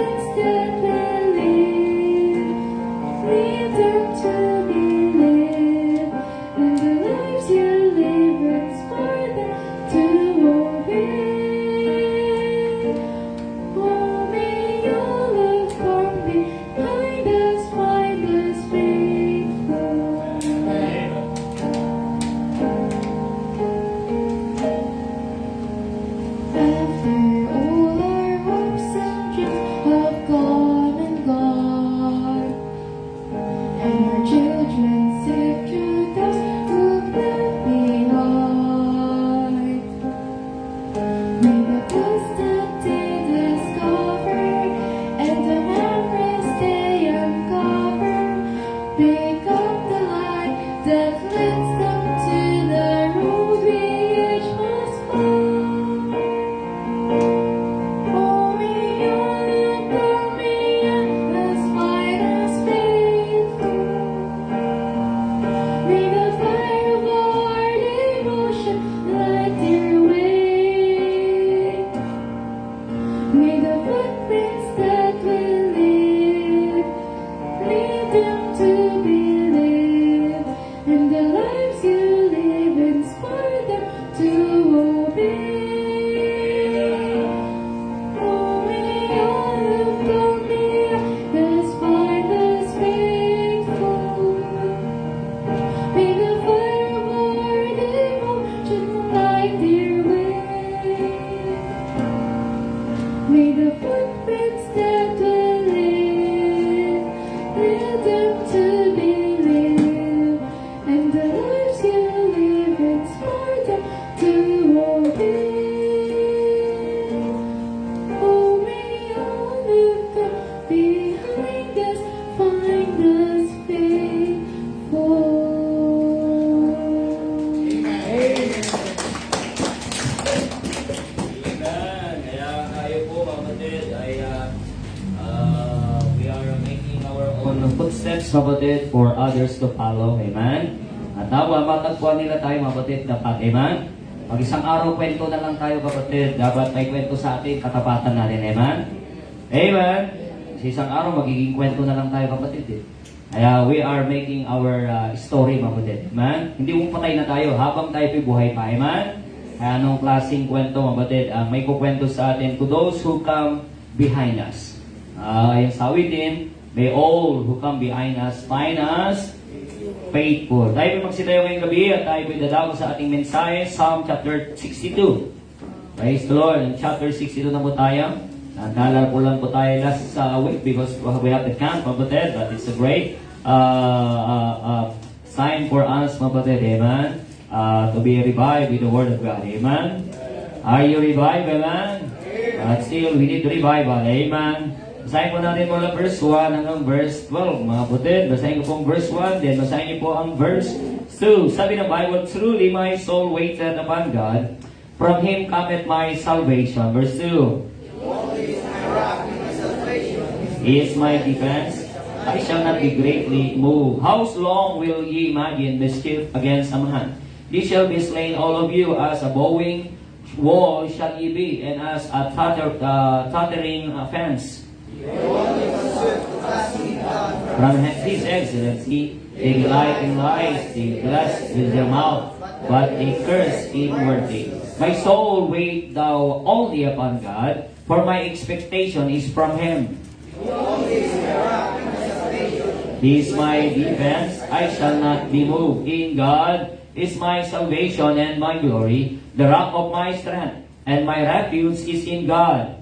footprints that will lead them to believe, and the lives you live inspire them to obey. Oh, may your love come behind us, find us faithful. After all our hopes and dreams have gone and gone, and our children safe through those who've left behind, may the books that they discover and the memories they uncover become the light that leads them to the road we each must follow. Oh, may your love go beyond us, find us faithful. May the fire of our devotion light their way. May the footprints that will lead them to believe, and the lives you live inspire them to obey. Oh, may your love go beyond us, find us faithful. May the fire of our devotion light their way. May the footprints that will lead them to believe, and the lives you live inspire them to obey. Oh, may your love come behind us, find us faithful. Amen. Kaya tayo po, kapatid, ay we are making our own footsteps, kapatid, for others to follow. Amen. At nawa, matagpuan nila tayo, kapatid, dapat. Amen. Pag isang araw, kwento na lang tayo, kapatid. Dapat may kwento sa atin, katapatan natin. Amen. Amen. Sa isang araw, magiging kwento na lang tayo, kapatid. Kaya we are making our story, kapatid. Amen. Hindi mo patay na tayo habang tayo buhay pa. Amen. Kaya anong klaseng kwento, kapatid? May kukwento sa atin to those who come behind us. Yung sa awitin, may all who come behind us find us faithful. Tayo po magsitayo ngayong gabi at tayo po dadako sa ating mensahe, Psalm chapter 62. Praise the Lord. In chapter 62 na po tayo. Naalala po lang po tayo last week because we have the camp, kapatid. But it's a great sign for us, kapatid. Amen. To be revived with the Word of God. Amen. Are you revived? Amen. But still, we need revival. Amen. Basahin po natin mula verse 1 hanggang verse 12. Mga kapatid, basahin ko pong verse 1, then basahin niyo po ang verse 2. Sabi ng Bible, truly my soul waited upon God. From Him cometh my salvation. Verse 2. He is my defense. I shall not be greatly moved. How long will ye imagine mischief against a man? Ye shall be slain, all of you, as a bowing wall shall ye be, and as a tottering fence. From His excellency, they delight in lies, they bless with their mouth, but they curse inwardly. My soul wait thou only upon God, for my expectation is from Him. He is my defense, I shall not be moved. In God is my salvation and my glory, the rock of my strength, and my refuge is in God.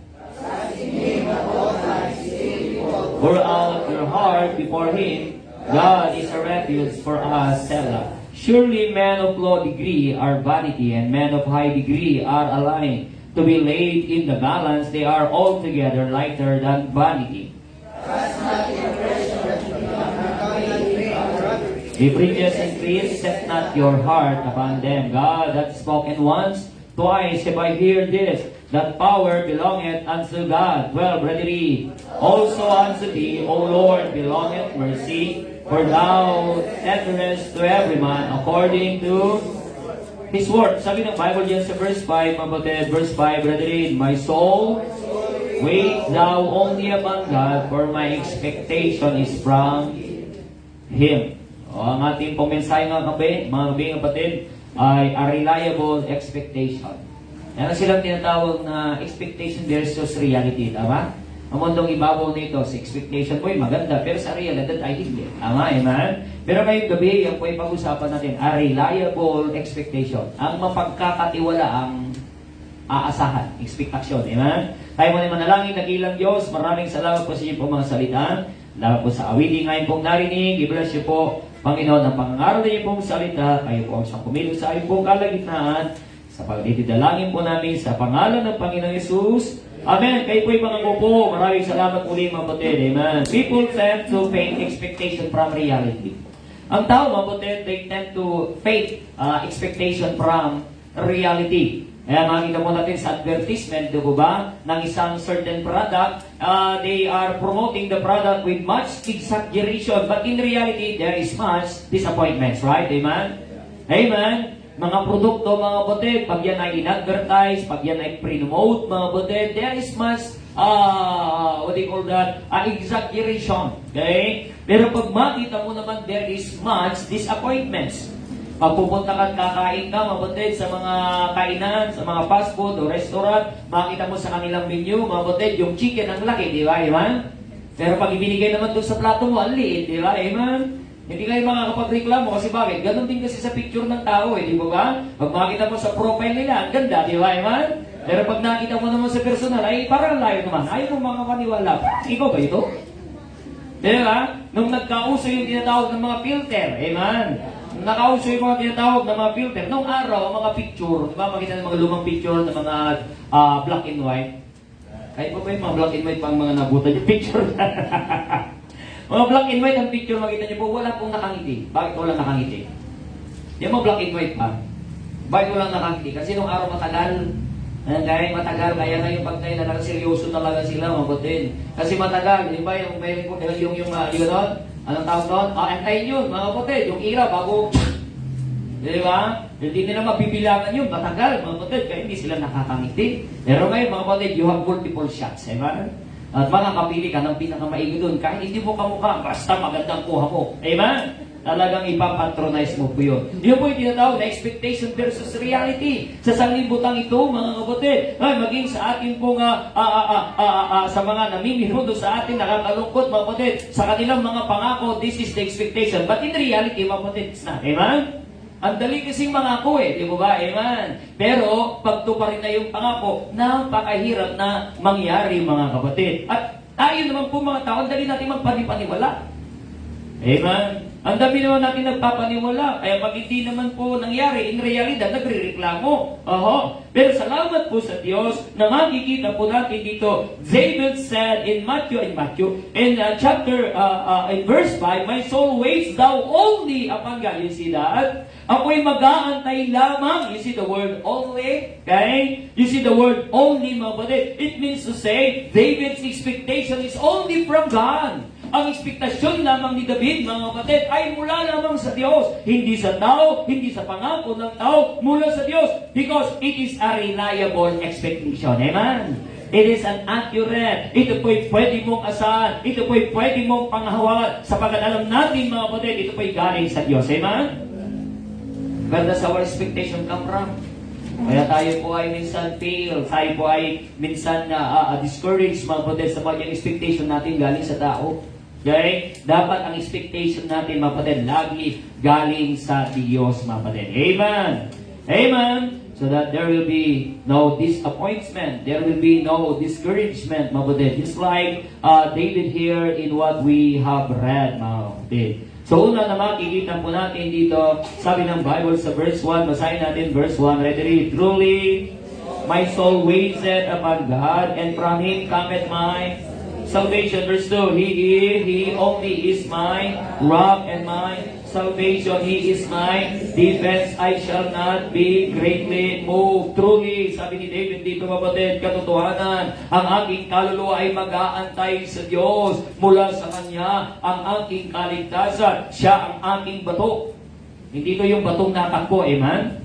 Pour out your heart before Him. God is a refuge for us, Selah. Surely men of low degree are vanity, and men of high degree are a line. To be laid in the balance, they are altogether lighter than vanity. If riches increase, set not your heart upon them. God hath spoken once, twice have I heard this, that power belongeth unto God. Well, brethren, also unto thee, O Lord, belongeth mercy, for thou tenderest to every man according to his work. Sabi ng Bible dyan sa verse 5, mabatid, verse 5, brethren, my soul Wait thou only upon God, for my expectation is from Him. Ang ating pong mensahe mga kapatid, ay a reliable expectation. Yan ang silang tinatawag na expectation versus reality. Tama? Ang mundong ibabaw nito, sa expectation po ay maganda, pero sa realidad ay hindi. Tama, amen? Pero ngayong gabi, yan po ay pag-usapan natin, a reliable expectation. Ang mapagkakatiwala ang aasahan, expectation. Amen? Tayo muna manalangin, nagilang Diyos, maraming salamat po sa inyo po mga salita. Salamat po sa awili ngayon pong narinig. I-bless niyo po, Panginoon, ang pangangaral niyo pong salita. Kayo po ang siyang kumilos sa ayong pong kalagitnaan. Sa pagdidalangin po namin sa pangalan ng Panginoon Yesus. Amen. Kayo po'y mga po. Maraming salamat muli mga kapatid. Amen. People tend to faith expectation from reality. Ang tao mga kapatid, they tend to faith expectation from reality. Kaya makikita mo natin sa advertisement, di ba, ng isang certain product, they are promoting the product with much exaggeration, but in reality, there is much disappointments, right? Amen? Amen? Mga produkto, mga kapatid, pag yan ay in-advertise, pag yan ay pre-promote, mga kapatid, there is much, what do you call that, exaggeration. Okay? Pero pag makita mo naman, there is much disappointments. Pag pupunta ka at kakain ka, mga kapatid, sa mga kainan, sa mga fast food o restaurant, makita mo sa kanilang menu, mga kapatid, yung chicken ang laki, di ba? Amen? Pero pag ibinigay naman doon sa plato mo, ang liit, di ba? Amen? Hindi kayo makakapagreklamo kasi bakit? Ganon din kasi sa picture ng tao, di ba? Pag makita mo sa profile nila, ang ganda, di ba? Amen? Pero pag nakita mo naman sa personal, ay parang layo naman. Ayaw mo mga kaniwala. Ikaw ba ito? Di ba? Nung nagkauso yung tinatawag ng mga filter, amen? Nakauso yung mga tinatawag ng mga filter. Noong araw, ang mga picture, di ba? Makita ng mga lumang picture ng mga black and white. Kahit pa ba yung mga black and white pang mga nabutan yung picture? Mga black and white ang picture, makita niyo po, wala pong nakangiti. Bakit walang nakangiti? Yung mga black and white pa. Bakit walang nakangiti? Kasi nung araw matagal, kaya matagal, kaya na yung pagkain na seryoso talaga sila, mga kapatid. Kasi matagal, di ba yung anong tawag doon? Antayin yun, mga kapatid. Yung ira, bago, di ba? Hindi nila mabibilangan yun, matagal, mga kapatid. Kaya hindi sila nakakangiti. Pero ngayon, mga kapatid, you have multiple shots, di ba? At makakapili ka ng pinakamaigi doon. Kahit hindi mo kamukha, basta magandang kuha mo. Amen? Talagang ipapatronize mo po yun. Yun po yung tinatawag na expectation versus reality. Sa sanglibutang ito, mga kapatid, ay maging sa ating pong sa mga namiminudo sa atin, nakakalungkot, mga kapatid, sa kanilang mga pangako, this is the expectation. But in reality, mga kapatid, it's not. Amen? Ang dali kasing mangako di ba? Amen? Pero, pagtuparin na yung pangako, napakahirap na mangyari, mga kapatid. At tayo naman po mga tao, ang dali natin magpanipaniwala. Amen? Ang dami naman natin nagpapaniwala. Kaya pag hindi naman po nangyari, in realidad, nagre-reklamo. Pero salamat po sa Diyos na makikita po natin dito. David said in verse 5, my soul waits thou only upon God. You see that? Ako'y mag-aantay lamang. You see the word only? Okay? You see the word only, mga kapatid. It means to say, David's expectation is only from God. Ang ekspektasyon lamang ni David, mga kapatid, ay mula lamang sa Diyos. Hindi sa tao, hindi sa pangako ng tao, mula sa Diyos. Because it is a reliable expectation. Amen? It is an accurate. Ito po'y pwede mong asahan. Ito po'y pwede mong panghawakan. Sapagkat alam natin, mga kapatid, ito po'y galing sa Diyos. Amen? Where does our expectation come from? Kaya tayo po ay minsan fail, tayo po ay minsan discouraged, mga kapatid, sa mga expectation natin galing sa tao. Okay? Dapat ang expectation natin, mga kapatid, lagi galing sa Diyos, mga kapatid. Amen! Amen! So that there will be no disappointment, there will be no discouragement, mga kapatid. Just like David here in what we have read, mga kapatid. So una na makikita po natin dito, sabi ng Bible sa verse 1, basahin natin verse 1, ready read. Truly, my soul waited upon God, and from Him cometh my salvation. Verse 2, He only is my rock and my salvation. He is my defense. I shall not be greatly moved. Truly, sabi ni David dito, kapatid, katotohanan, ang aking kaluluwa ay mag-aantay sa Diyos. Mula sa Kanya, ang aking kaligtasan. Siya ang aking bato. Hindi ito yung batong natakbo, amen?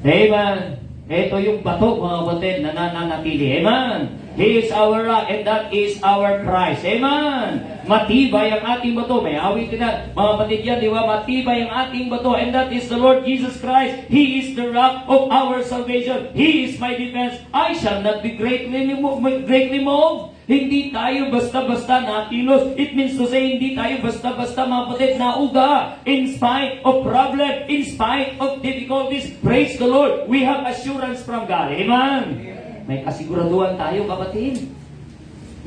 Amen. Ito yung bato, mga kapatid, na nananatili. Amen. He is our rock and that is our Christ. Amen. Matibay ang ating bato. May awit na, mga kapatid yan, di ba? Matibay ang ating bato and that is the Lord Jesus Christ. He is the rock of our salvation. He is my defense. I shall not be greatly moved. Hindi tayo basta-basta nakilos. It means to say, hindi tayo basta-basta mga kapatid nauga. In spite of problem, in spite of difficulties, praise the Lord. We have assurance from God. Amen. May kasiguraduhan tayo kapatid.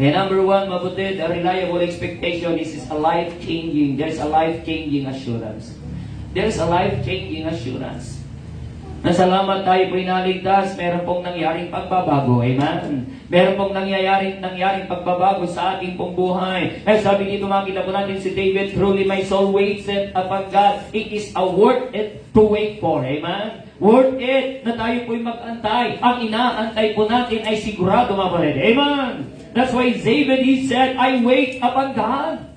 And number one, mga kapatid, a reliable expectation is a life-changing. There's a life-changing assurance. There's a life-changing assurance. Nasalamat tayo po'y naligtas, meron pong nangyaring pagbabago. Amen. Meron pong nangyaring pagbabago sa ating pong buhay. Eh sabi dito, makita po natin si David, truly my soul waits upon God. It is a worth it to wait for. Amen. Worth it na tayo po'y mag-antay. Ang inaantay po natin ay sigurado, mga kapatid. Amen. That's why David, he said, I wait upon God.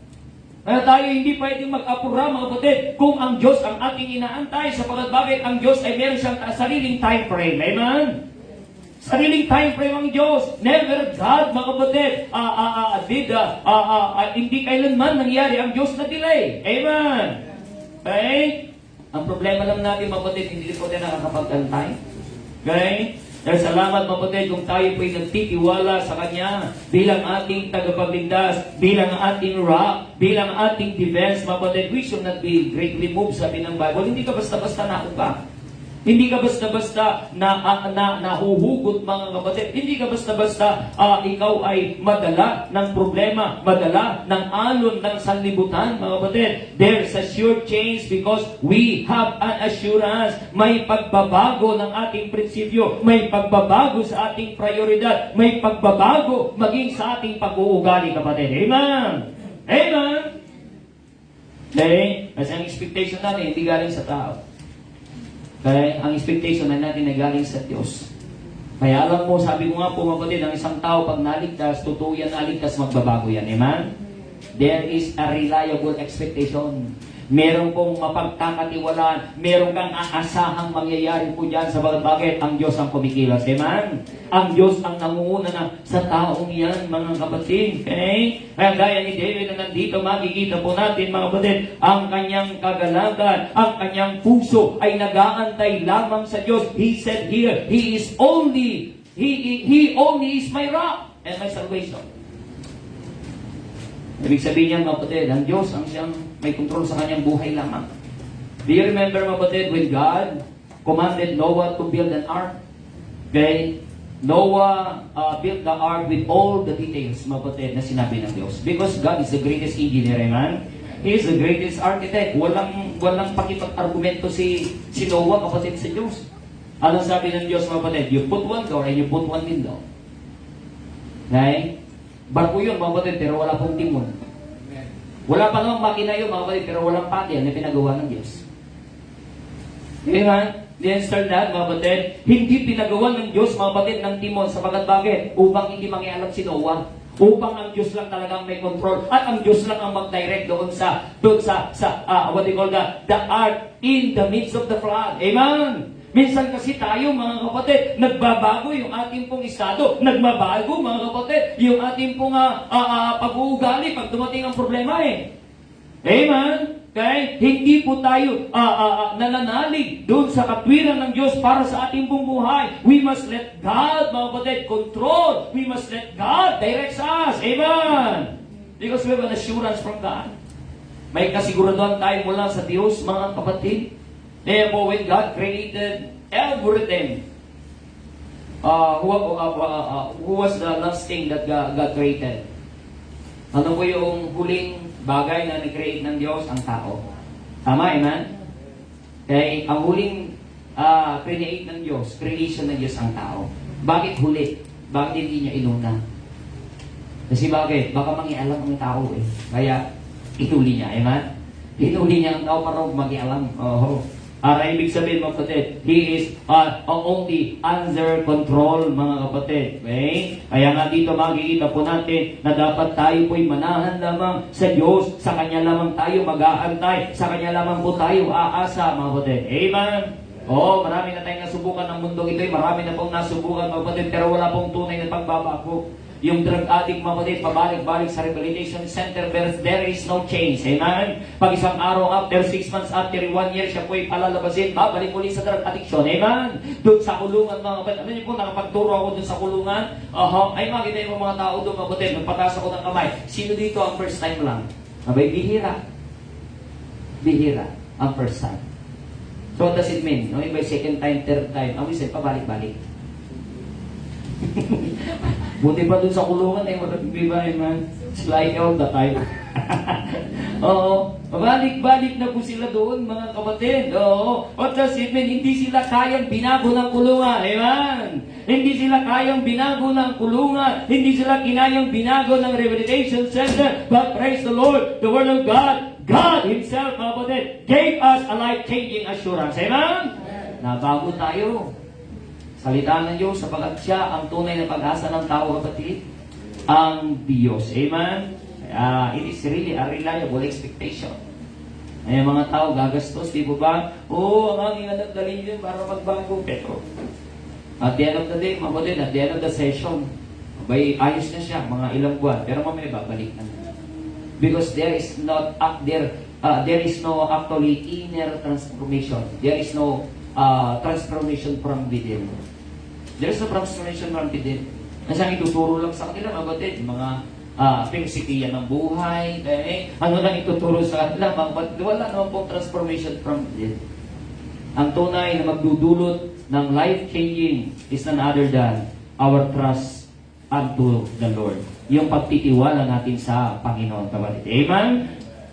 Kaya tayo hindi pwedeng mag-apura, mga kapatid, kung ang Diyos ang ating inaantay, sapagkat bakit ang Diyos ay meron siyang sariling time frame. Amen? Sariling time frame ang Diyos. Never God, mga kapatid, hindi kailanman nangyari ang Diyos na delay. Amen? Okay? Ang problema lang natin, mga kapatid, hindi po tayo nakakapag-antay. Okay? Dahil salamat, mga kapatid, kung tayo po'y nagtitiwala sa Kanya bilang ating tagapagligtas, bilang ating rock, bilang ating defense, mga kapatid, we should not be greatly moved, sabi ng Bible. Hindi ka basta-basta naupa. Hindi ka basta-basta nahuhugot, mga kapatid. Hindi ka basta-basta ikaw ay madala ng problema, madala ng alon ng sanlibutan, mga kapatid. There's a sure change because we have an assurance. May pagbabago ng ating prinsipyo, may pagbabago sa ating prioridad, may pagbabago maging sa ating pag-uugali, kapatid. Amen! Amen! Okay? Kasi ang expectation natin, hindi galing sa tao. Kaya ang expectation na natin ay galing sa Diyos. Kaya alam mo, sabi ko nga po, mga kapatid, ang isang tao pag naligtas, totoo yan naligtas, magbabago yan. Amen? There is a reliable expectation. Meron pong mapagkakatiwalaan, meron kang aasahang mangyayari po dyan sa bakit ang Diyos ang kumikilos. Amen? Ang Diyos ang nangunguna na sa taong yan, mga kapatid. Okay? Kaya gaya ni David na nandito, makikita po natin, mga kapatid, ang kanyang kagalagan, ang kanyang puso ay nag-aantay lamang sa Diyos. He said here, He only is my rock and my salvation. Ibig sabihin niya, mga kapatid, ang Diyos ang siyang may control sa kanyang buhay lamang. Do you remember, mga kapatid, when God commanded Noah to build an ark? Okay? Noah built the ark with all the details, mga kapatid, na sinabi ng Diyos. Because God is the greatest engineer, amen? He is the greatest architect. Walang pakipag-argumento si Noah, kapatid, sa Diyos. Anong sabi ng Diyos, mga kapatid? You put one door and you put one window. Okay? Barko yun, mga kapatid, pero wala pong timon. Wala pa namang makina yun, mga kapatid, pero walang patil na pinagawa ng Diyos. Amen? The answer that, mga kapatid, hindi pinagawa ng Diyos, mga kapatid, ng timon sapagkat bakit? Upang hindi mangialam si Noah. Upang ang Diyos lang talagang may control at ang Diyos lang ang mag-direct doon sa what they call the ark in the midst of the flood. Amen? Minsan kasi tayo, mga kapatid, nagbabago yung ating pong estado. Nagbabago, mga kapatid, yung ating pong pag-uugali pag dumating ang problema eh. Amen? Okay? Hindi po tayo nananalig doon sa katwiran ng Diyos para sa ating pong buhay. We must let God, mga kapatid, control. We must let God direct us. Amen? Because we have an assurance from God. May kasiguraduhan tayo mula sa Diyos, mga kapatid. Therefore, when God created everything, who was the last thing that God created? Ano po yung huling bagay na ni-create ng Diyos? Ang tao. Tama, amen? Okay, ang huling create ng Diyos, creation ng Diyos ang tao. Bakit huli? Bakit hindi niya inuna? Kasi bakit? Baka mangialam ang tao eh. Kaya, ituli niya, amen? Ituli niya ang tao para magialam. Ibig sabihin, mga kapatid, He is only under control, mga kapatid. Okay? Kaya nga dito makikita po natin na dapat tayo po'y manahan lamang sa Diyos. Sa Kanya lamang tayo mag-aantay. Sa Kanya lamang po tayo aasa, mga kapatid. Amen? Oo, marami na tayong nasubukan ng mundo ito. Marami na pong nasubukan, mga kapatid, pero wala pong tunay na pagbabago. Yung drug addict, mga kapatid, pabalik-balik sa rehabilitation center, there is no change. Amen? Pag isang araw after, 6 months after, 1 year, siya po'y palalabasin, babalik ulit sa drug addiction. Amen? Doon sa kulungan, mga kapatid. Ano niyo po, nakapagturo ako doon sa kulungan? Ay, makita yung mga tao doon, mga kapatid. Nagpataas ako ng kamay. Sino dito ang first time lang? Abay, bihira. Bihira ang first time. So what does it mean? No, by second time, third time, ang isip, pabalik-balik. Buti pa dun sa kulungan, wala man. It's like all the time. Oo, pabalik-balik na po sila doon, mga kapatid. Oo, what does it mean? Hindi sila kayang binago ng kulungan. Amen? Hindi sila kayang binago ng kulungan. Hindi sila kinayang binago ng rehabilitation center. But praise the Lord, the Word of God Himself, mga kapatid, gave us a life-changing assurance. Amen? Nabago tayo. Salita ng Diyos, sapagat siya ang tunay na pag-asa ng tao, kapatid, ang Diyos. Amen? It is really a reliable expectation. Ay, mga tao gagastos, di ba ba? Ang aming anak dalhin yun para magbago. Pero, at the end of the day, mga kapatid, at the end of the session, ayos na siya, mga ilang buwan. Pero mamaya, babalik na. Because there is no actually inner transformation. There is no transformation from within. There is no transformation from within. Nasaan ituturo lang sa kanila, mga batid, mga filosofiya ng buhay, ano lang ituturo sa kanila, mga batid, wala naman pong transformation from within. Ang tunay na magdudulot ng life-changing is none other than our trust unto the Lord. Yung pagtitiwala natin sa Panginoon, kapatid. Amen?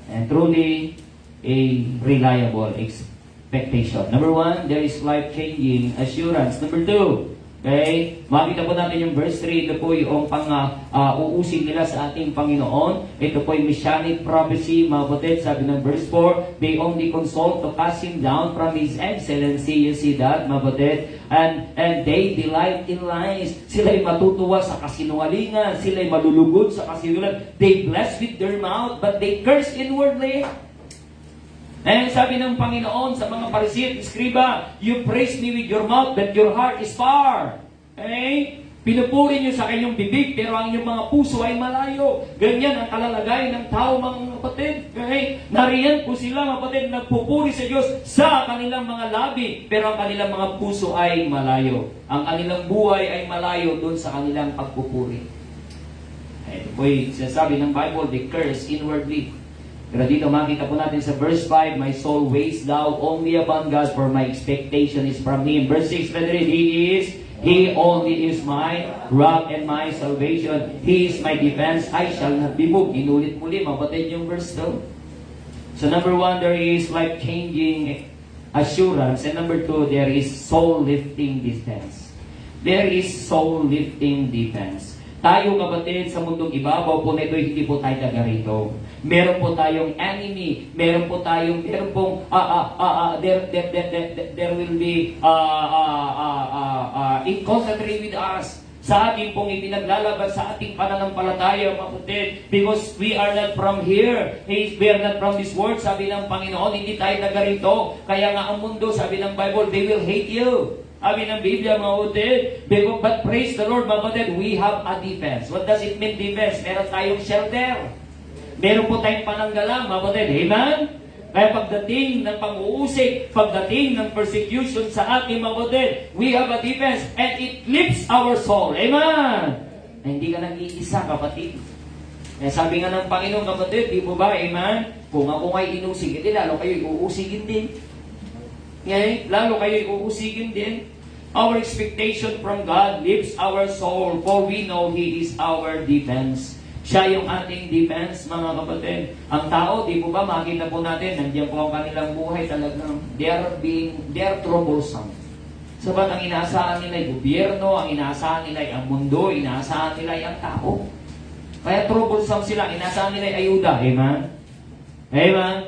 And truly, a reliable expectation. Number 1, there is life-changing assurance. Number 2, okay, makita po natin yung verse 3, ito po yung uusig nila sa ating Panginoon. Ito po yung messianic prophecy, mga kapatid, sabi ng verse 4, they only consult to cast Him down from His excellency. You see that, mga kapatid? And they delight in lies. Sila'y matutuwa sa kasinungalingan. Sila'y malulugod sa kasinungalingan. They bless with their mouth, but they curse inwardly. And sabi ng Panginoon sa mga Pariseo at Iskriba, you praise me with your mouth, but your heart is far. Okay? Pinupuri niyo sa kanyang bibig, pero ang inyong mga puso ay malayo. Ganyan ang kalalagay ng tao, mga kapatid. Okay? Nariyan po sila, mga kapatid, nagpupuri sa Diyos sa kanilang mga labi, pero ang kanilang mga puso ay malayo. Ang kanilang buhay ay malayo doon sa kanilang pagpupuri. Ito po yung sinasabi ng Bible, they curse inwardly. Pero dito makita po natin sa verse 5, my soul waits thou only upon God, for my expectation is from Him. Verse 6, He only is my rock and my salvation. He is my defense. I shall not be moved. Inulit muli, mapatid yung verse 2. So number 1, there is life-changing assurance. And number 2, there is soul-lifting defense. There is soul-lifting defense. Tayo, kapatid, sa mundong ibabaw po na ito, hindi po tayo taga rito. Meron po tayong enemy. There will be in contrary with us sa ating pong ipinaglalaban sa ating pananampalataya, kapatid, because we are not from here. We are not from this world. Sabi ng Panginoon, hindi tayo taga rito. Kaya nga ang mundo, sabi ng Bible, they will hate you. Sabi ng Biblia, mga kapatid, but praise the Lord, mga kapatid, we have a defense. What does it mean, defense? Meron tayong shelter. Meron po tayong pananggalang, mga kapatid. Amen? Kaya pagdating ng pang-uusig, pagdating ng persecution sa ating mga kapatid, we have a defense and it lifts our soul. Amen? Na hindi ka nag-iisa, kapatid. Kaya sabi nga ng Panginoon, kapatid, di po ba, amen? Kung ako nga'y inusig, edi lalo kayo uusigin din. Okay? Lalo kayo uusigin din. Our expectation from God lifts our soul, for we know He is our defense. Siya yung ating defense, mga kapatid. Ang tao, di po ba, makita po natin, nandiyan po ang kanilang buhay talagang, they are troublesome. Sabat ang inaasahan nila ay gobyerno, ang inaasahan nila ay ang mundo, inaasahan nila ay ang tao. Kaya troublesome sila, inaasahan nila ay ayuda. Amen? Amen?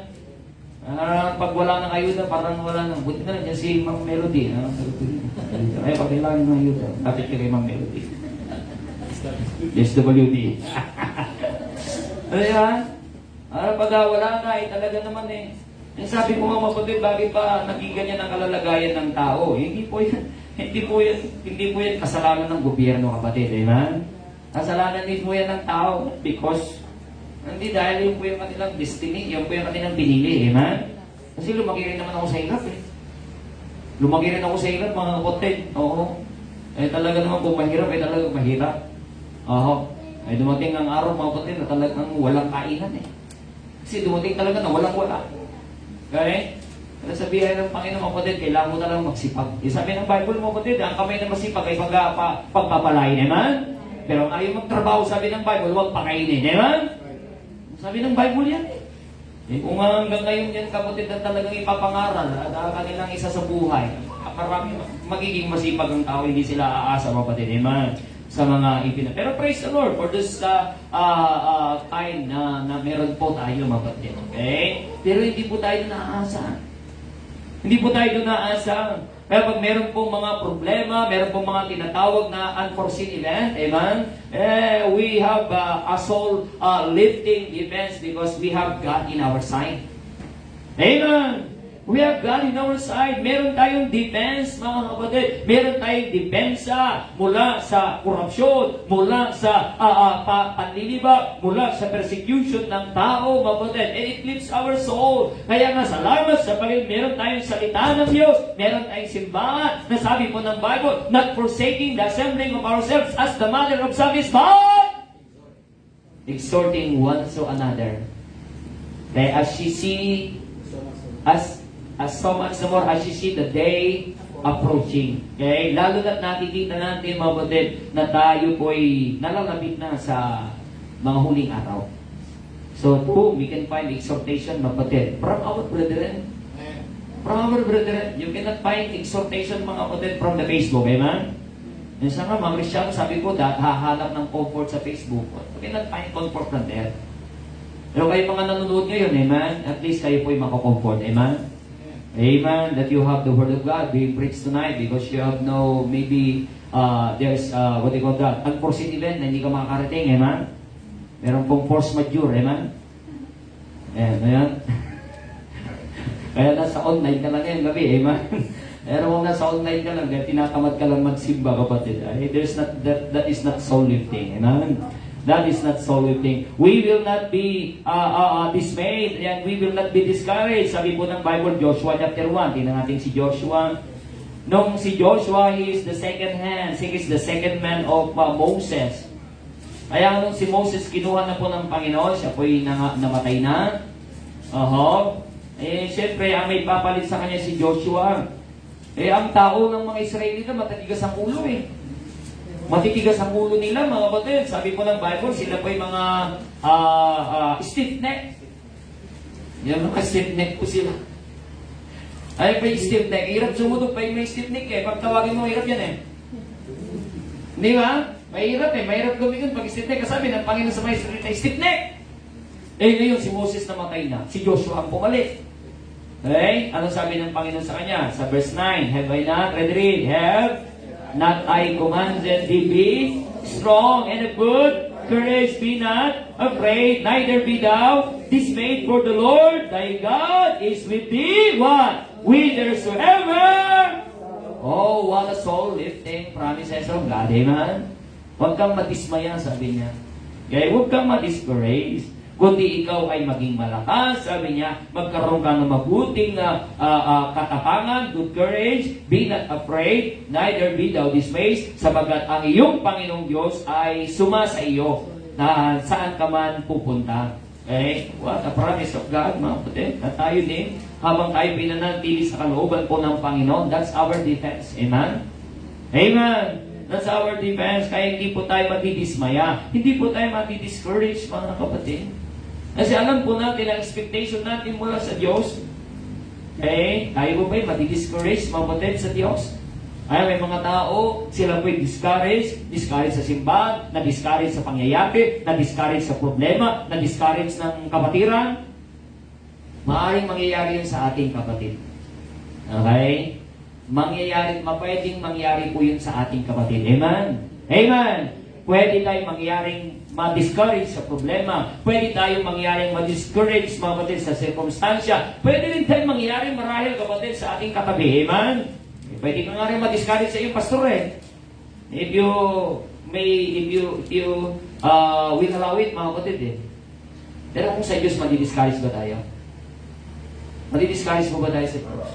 Pag wala ng ayuda, parang wala ng, buti na lang si Ma'am Melody. Ay, pag kailangan ng ayuda, kapit ka kay Ma'am Melody. SWD. Ano yan? Pag wala na, talaga naman Yung sabi ko mga kapatid, bakit pa naging ganyan ang kalalagayan ng tao? Hindi po yan kasalanan ng gobyerno, kapatid. Amen? Kasalanan din po yan ng tao because hindi dahil yun po yung kanilang destiny, yun po yung kanilang pinili, amen? Kasi lumaki rin naman ako sa hirap eh. Lumaki rin ako sa hirap, mga kapatid. Oo. Eh talaga naman kung mahirap, eh talaga mahirap. Oo. Eh dumating ang araw, mga kapatid, na talagang walang kainan eh. Kasi dumating talaga na walang-wala. Okay? Kaya sabihin ng Panginoon, mga kapatid, kailangan mo na lang magsipag. Sabi ng Bible, mga kapatid, ang kamay na masipag ay pagpapalain, amen? Pero ang ayaw magtrabaho, sabi ng Bible, huwag pakainin, amen? Sabi ng Bible yan eh. Kung hanggang ngayon yan, kapatid, na talagang ipapangaral at kanilang isa sa buhay, marami magiging masipag ang tao, hindi sila aasa, kapatid, amen? Sa mga ipinag. Pero praise the Lord for this time na meron po tayo, kapatid, okay? Pero hindi po tayo naasa. Hindi po tayo doon naasa. Kaya pag meron pong mga problema, meron pong mga tinatawag na unforeseen event, amen? We have a soul lifting events because we have God in our side. Amen! We have God in our side. Meron tayong defense, mga kapatid. Meron tayong depensa mula sa korupsyon, mula sa panlilibak, mula sa persecution ng tao, mga kapatid. And it lifts our soul. Kaya nga, salamat sa Panginoon. Meron tayong salita ng Diyos. Meron tayong simbahan. Nasabi po ng Bible, not forsaking the assembling of ourselves as the manner of some is, but exhorting one to another. Kaya as she see, as so much the more as you see the day approaching. Okay? Lalo na't nakikita natin, mga kapatid, na tayo po'y nalalapit na sa mga huling araw. So, we can find exhortation, mga kapatid, from our brethren. From our brethren. You cannot find exhortation, mga kapatid, from the Facebook. Amen? Minsan nga, mga Kristyano, sabi ko, hahanap ng comfort sa Facebook. You cannot find comfort from there. Pero kayo mga nanonood ngayon, amen? At least kayo po'y makakomfort. Amen? Amen. That you have the Word of God being preached tonight because you have no, maybe, there's, what do you call that? Unforeseen event na hindi ka makakarating. Amen? Meron pong force majeure. Amen? Ayan. Kaya nasa online ka lang ngayon gabi. Amen? Pero kung nasa online ka lang, tinatamad ka lang magsimba, kapatid. There's not, that is not soul lifting. Amen? That is not soul lifting. We will not be dismayed and we will not be discouraged. Sabi po ng Bible, Joshua chapter 1. Tingnan natin si Joshua. Nung si Joshua, he is the second hand. He is the second man of Moses. Kaya nung si Moses kinuha na po ng Panginoon, siya po'y namatay na. Siyempre, ang may papalit sa kanya si Joshua. Ang tao ng mga Israelita, matatigas ang ulo eh. Matitigas ang ulo nila, mga kapatid. Sabi po ng Bible, sila po yung mga stiff neck. Yan, mga stiff neck po sila. Ay, pa yung stiff neck. Hirap sumudog pa yung may stiff neck eh. Pag tawagin mo, hirap yan eh. Hindi ba? Mahirap eh. Mahirap gawin pag stiff neck. Kasabi ng Panginoon sa mga Israelita, stiff neck! Ngayon, si Moses namatay na. Si Joshua ang pumalit. Okay? Ano sabi ng Panginoon sa kanya? Sa verse 9, have I not? Ready? Have not I commanded thee, be strong and of good courage, be not afraid, neither be thou dismayed, for the Lord thy God is with thee, what? Whithersoever. Oh, what a soul-lifting promises of God, amen? Huwag kang madismaya, sabi niya. Okay, huwag kang madiscourage. Kundi ikaw ay maging malakas, sabi niya, magkaroon ka ng mabuting katapangan, good courage, be not afraid, neither be thou dismayed, sabagat ang iyong Panginoong Diyos ay sumasa iyo na saan ka man pupunta. Okay? What a promise of God, mga kapatid. Na tayo din, habang tayo pinanatili sa kalooban po ng Panginoon, that's our defense. Amen? Amen! That's our defense. Kaya hindi po tayo matidismaya. Hindi po tayo matidiscourage, mga kapatid. Kasi alam po natin ang expectation natin mula sa Diyos. Okay? Tayo po ba'y matidiscourage, mga kapatid, sa Diyos? Ay, may mga tao, sila po'y discourage sa simbahan, na-discourage sa pangyayari, na-discourage sa problema, na-discourage ng kapatiran. Maaaring mangyayari yun sa ating kapatid. Okay? Pwedeng mangyari po yun sa ating kapatid. Amen? Amen! Pwede tayong mangyaring ma-discourage sa problema. Pwede tayong mangyaring ma-discourage, mga kapatid, sa circumstansya. Pwede rin tayong mangyaring marahil, kapatid, sa ating katabi. Amen? Pwede ka nga rin ma-discourage sa iyong pastor eh. If you if you will allow it, mga kapatid eh. Pero kung sa Diyos, madi-discourage ba tayo? Madi-discourage mo ba tayo sa Diyos?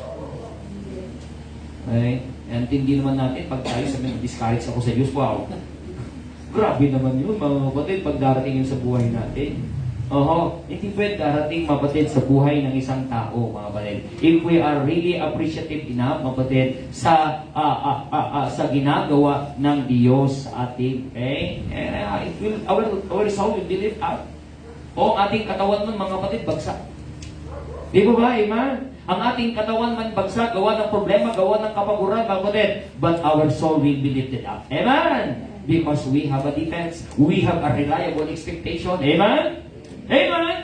Okay? And hindi naman natin, pag tayo sabihin, discourage ako sa Diyos, wow. Grabe naman yun, mga kapatid, pag darating yun sa buhay natin. Hindi pwede darating, mga kapatid, sa buhay ng isang tao, mga kapatid. If we are really appreciative enough, mga kapatid, sa ginagawa ng Diyos sa atin, okay? It will, our soul will be lift up. O ating katawan man, mga kapatid, bagsak. Di ba ba, Amen? Ang ating katawan man bagsak, gawa ng problema, gawa ng kapaguran, mga kapatid. But our soul will be lifted up. Amen? Because we have a defense. We have a reliable expectation. Amen? Amen?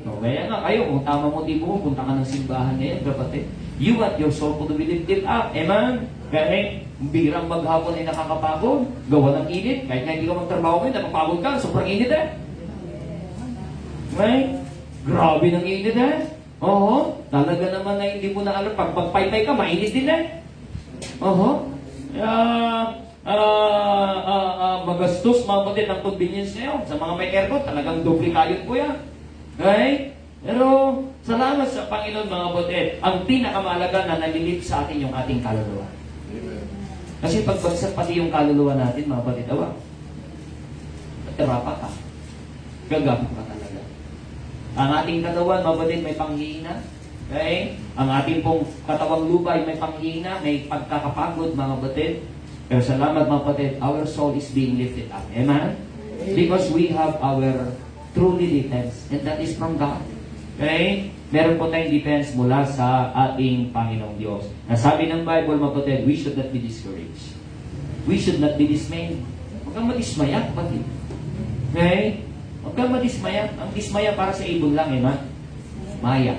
So, kaya nga kayo, kung tama mo di mo, punta ka ng simbahan ngayon, kapatid. You want your soul to be lifted up. Amen? Kaya biglang maghapon ay nakakapagod, gawa ng init, kahit nga hindi ka magtrabaho ngayon, napapagod ka, sobrang init eh. Right? Grabe ng init eh. Talaga naman na hindi mo na alam. Pag magpaypay ka, mainit din eh. Magastos, mga kapatid, ang convenience ngayon. Sa mga may aircon, talagang doble kayod po yan. Right? Pero, salamat sa Panginoon, mga kapatid. Ang pinakamalaga na nalilip sa atin yung ating kaluluwa. Kasi pag bagsak pati yung kaluluwa natin, mga kapatid, terapa ka. Gagapit ka talaga. Ang ating katawan, mga kapatid, may panghihina. Okay? Ang ating pong katawang lupa ay may panghihina, may pagkakapagod, mga kapatid. Pero salamat, mga kapatid, our soul is being lifted up. Amen? Because we have our truly defense, and that is from God. Okay? Meron po tayong defense mula sa ating Panginoong Diyos. Nasabi ng Bible, mga kapatid, we should not be discouraged. We should not be dismayed. Huwag kang madismaya, kapatid. Okay? Huwag kang madismaya. Ang dismaya para sa ibon lang, Maya.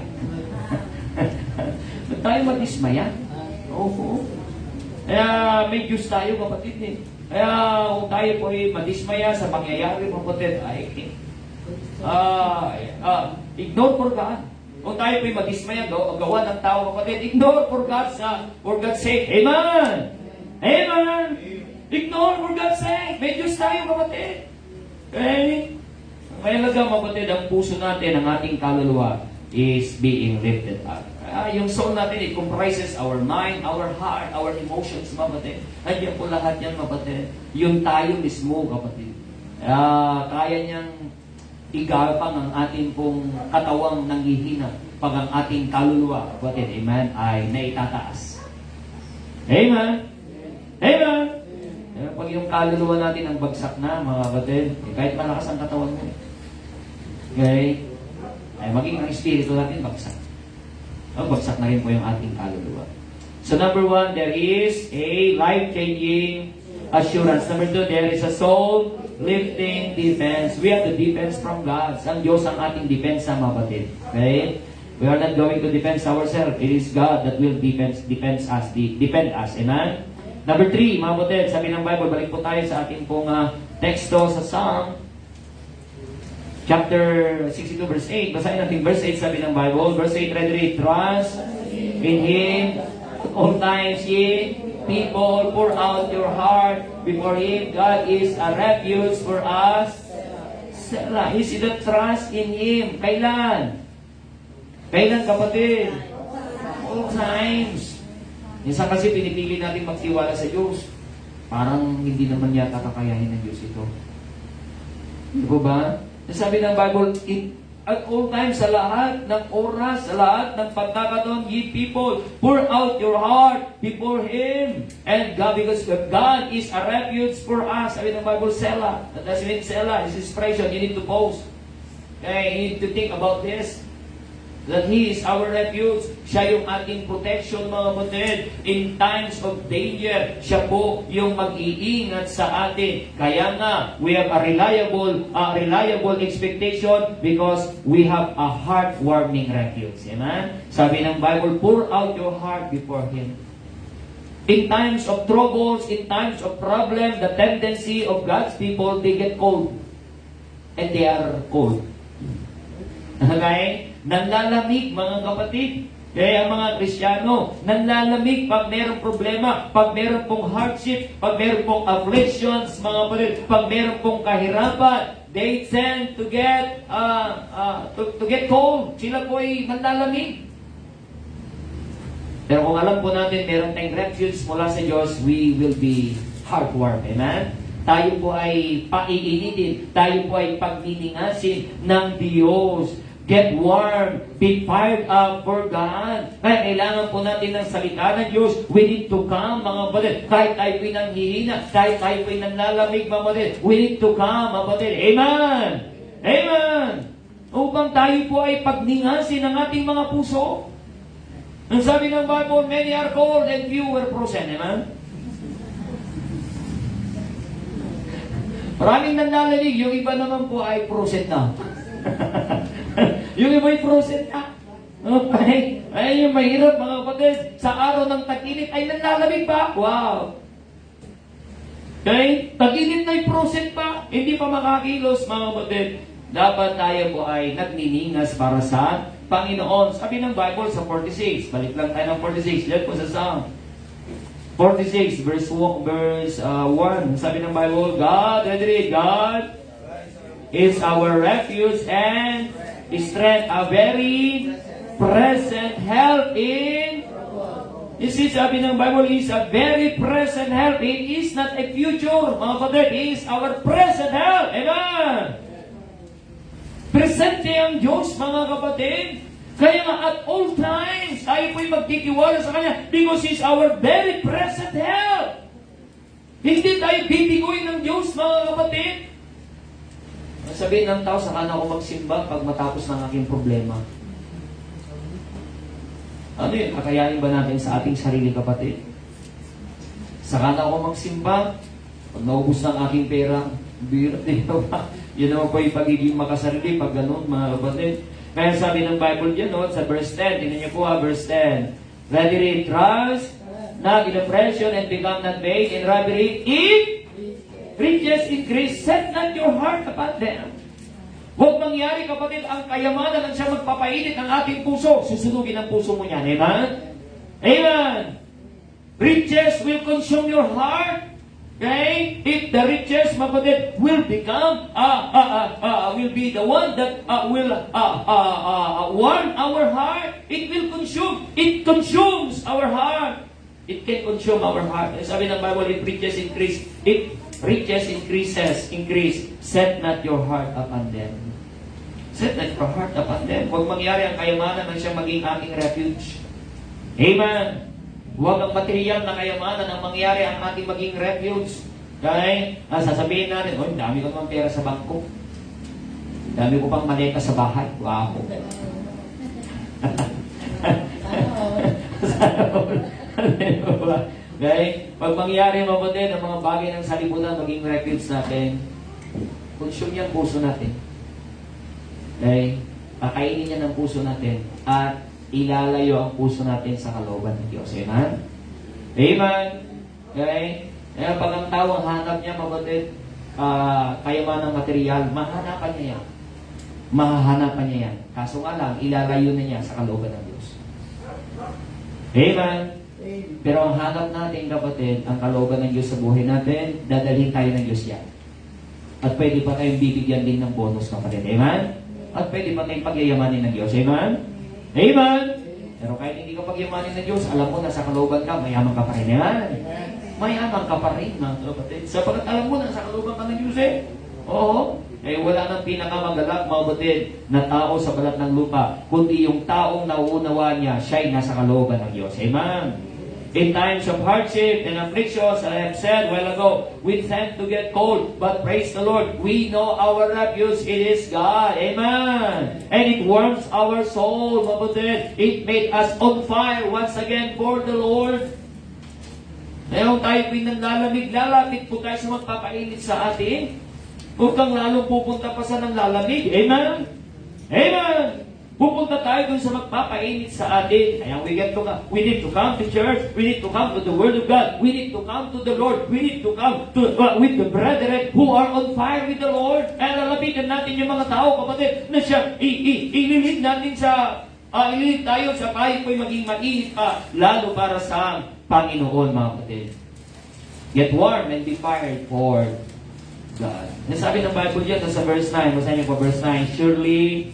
Huwag tayo madismaya. Oo. Kaya may Diyos tayo, kapatid eh. Kaya kung tayo po ay madismaya sa pangyayari, kapatid, ignore for God. Kung tayo po ay madismaya, gawa ng tao, kapatid, ignore for God's sake. Amen! Amen! Ignore for God's sake. May Diyos tayo, kapatid. Okay? Mahalaga, kapatid, ang puso natin, ang ating kaluluwa is being lifted up. Yung soul natin, it comprises our mind, our heart, our emotions, kapatid. Andiyan po lahat yan, kapatid. Yung tayo mismo, kapatid. Kaya niyang igapang ang ating pong katawang nanghihina pag ang ating kaluluwa, kapatid, amen, ay naitataas. Amen? Amen? Pero pag yung kaluluwa natin ang bagsak na, mga kapatid, kahit malakas ang katawan mo, okay? Ay maging ang espiritu natin bagsak. Bagsak na rin po yung ating kaluluwa. So number 1, there is a life-changing assurance. Number 2, there is a soul-lifting defense. We have the defense from God. Ang Diyos ang ating defense, mga kapatid. Okay? We are not going to defend ourselves. It is God that will defend us. Amen? Number 3, mga kapatid, sabi ng Bible, balik po tayo sa ating pong teksto sa Psalm chapter 62 verse 8. Basahin natin verse 8, sabi ng Bible. Verse 8, ready, trust in Him all times, ye people, pour out your heart before Him. God is a refuge for us. Selah. You see the trust in Him. Kailan? Kailan, kapatid? All times. Minsan kasi pinipili natin magtiwala sa Diyos. Parang hindi naman yata kakayahin ng Diyos ito. Di ba? Sabi ng Bible, at all times, sa lahat ng oras, sa lahat ng pagkakataon, ye people, pour out your heart before Him. And God, because God is a refuge for us. Sabi ng Bible, Selah. That doesn't mean Selah. This is expression. You need to pause. Okay, you need to think about this. That He is our refuge. Siya yung ating protection, mga kapatid. In times of danger, siya po yung mag-iingat sa atin. Kaya nga, we have a reliable expectation because we have a heart-warming refuge. Amen? Sabi ng Bible, pour out your heart before Him. In times of troubles, in times of problems, the tendency of God's people, they get cold. And they are cold. Okay? Nanlalamig, mga kapatid. Kaya ang mga Kristiyano, nanlalamig pag mayroong problema, pag mayroong pong hardship, pag mayroong pong afflictions, mga kapatid, pag mayroong pong kahirapan, they tend to get to get cold. Sila po ay nanlalamig. Pero kung alam po natin, meron tayong refuge mula sa Diyos, we will be heartwarmed. Amen? Tayo po ay paiinitin. Tayo po ay pagniningasin ng Diyos. Get warm. Be fired up for God. Kaya kailangan po natin ng salita ng Diyos. We need to come, mga kapatid. Kahit tayo po'y nanghihina, kahit tayo po'y nanlalamig, mga kapatid. We need to come, mga kapatid. Amen! Amen! Upang tayo po ay pagningasin ng ating mga puso. Ang sabi ng Bible, many are called and few were chosen. Amen? Maraming nanlalalig, yung iba naman po ay proset na. Yung iba ay proset na. Okay? Ay, yung mahirap mga kapatid, sa araw ng tag-init ay nanlalamig pa. Wow! Okay? Tag-init na ay proset pa, hindi pa makakilos mga kapatid. Dapat tayo po ay nagniningas para sa Panginoon. Sabi ng Bible sa 46, balik lang tayo ng 46, yan po sa Psalm. 46, verse 1. Sabi ng Bible, God is our refuge and strength, a very present help in... You see, sabi ng Bible, is a very present help. It is not a future, mga kapatid. It is our present help. Amen! Presente ang Diyos, mga kapatid. Kaya nga, at all times, tayo po'y magtitiwala sa Kanya because He's our very present help. Hindi tayo bibiguin ng Diyos, mga kapatid. Sabihin ng tao, saka na ako magsimba pag matapos ng aking problema. Ano yun? Kakayanin ba natin sa ating sarili, kapatid? Saka na ako magsimba pag naubos ng aking pera. Birat din ba? Yun naman po yung pagiging makasarili pag ganun, mga kapatid. Kaya sabi ng Bible dyan, no, sa verse 10, tingnan niyo po verse 10. Rather trust, not in oppression, and become not vain in robbery. If riches increase, set not your heart upon them. Huwag mangyari, kapatid, ang kayamanan ang siya magpapainit ng ating puso. Susunugin ang puso mo niyan. Amen? Amen! Riches will consume your heart. Okay? If the riches, kapatid, will become, will be the one that will warm our heart, it will consume. It consumes our heart. It can consume our heart. Sabi ng Bible, if riches increase, set not your heart upon them. Set not your heart upon them. Huwag mangyari ang kayamanan ng siyang maging aking refuge. Amen. Huwag ang material na kayamanan ang mangyari ang ating maging refuge. Okay? Sasabihin natin, oh, dami ko naman pera sa bangko. Dami ko pang maleta sa bahay. Wow. Okay? Pag mangyari mabuti ang mga bagay ng salibutan maging refuge natin, consume yung puso natin. Okay? Pakainin niya ng puso natin at ilalayo ang puso natin sa kalooban ng Diyos. Amen? Amen? Okay? Kaya pag ang tao ang hanap niya, mabatid, kayaman ng material, mahanapan niya yan. Mahahanapan niya yan. Kaso nga lang, ilalayo na niya sa kalooban ng Diyos. Amen? Pero ang hanap natin, kapatid, ang kalooban ng Diyos sa buhay natin, dadalhin tayo ng Diyos yan. At pwede pa tayong bibigyan din ng bonus, kapatid. Amen? At pwede pa tayong pagyayamanin ng Diyos. Amen? Amen? Pero kahit hindi ka pagyamanin ng Diyos, alam mo na sa kalooban ka, mayaman ka pa rin. Amen? Mayaman ka pa rin, mga kapatid. Sapagat alam mo na sa kalooban ka ng Diyos Oo. Wala nang pinakamagalak, mga kapatid, na tao sa balat ng lupa, kundi yung taong nauunawa niya, siya'y nasa kalooban ng Diyos. Amen? In times of hardship and afflictions, I have said a while ago, we tend to get cold, but praise the Lord, we know our refuge, it is God. Amen. And it warms our soul, kapatid. It made us on fire once again for the Lord. Ngayon tayo pinanlalamig, lalapit po tayo sa magpapainit sa atin. Huwag kang lalong pupunta pa sa nang lalamig. Amen? Amen! Pupunta tayo dun sa magpapainit sa atin. Kaya we need to come to church. We need to come to the Word of God. We need to come to the Lord. We need to come to with the brethren who are on fire with the Lord. Kaya lalapitan natin yung mga tao, kapatid, na siya ililid natin sa Ilit tayo sa tayo po'y maging mainit pa, lalo para sa Panginoon, mga kapatid. Get warm and be fired for God. Nasabi ng Bible dyan sa verse 9, basahin niyo po verse 9, surely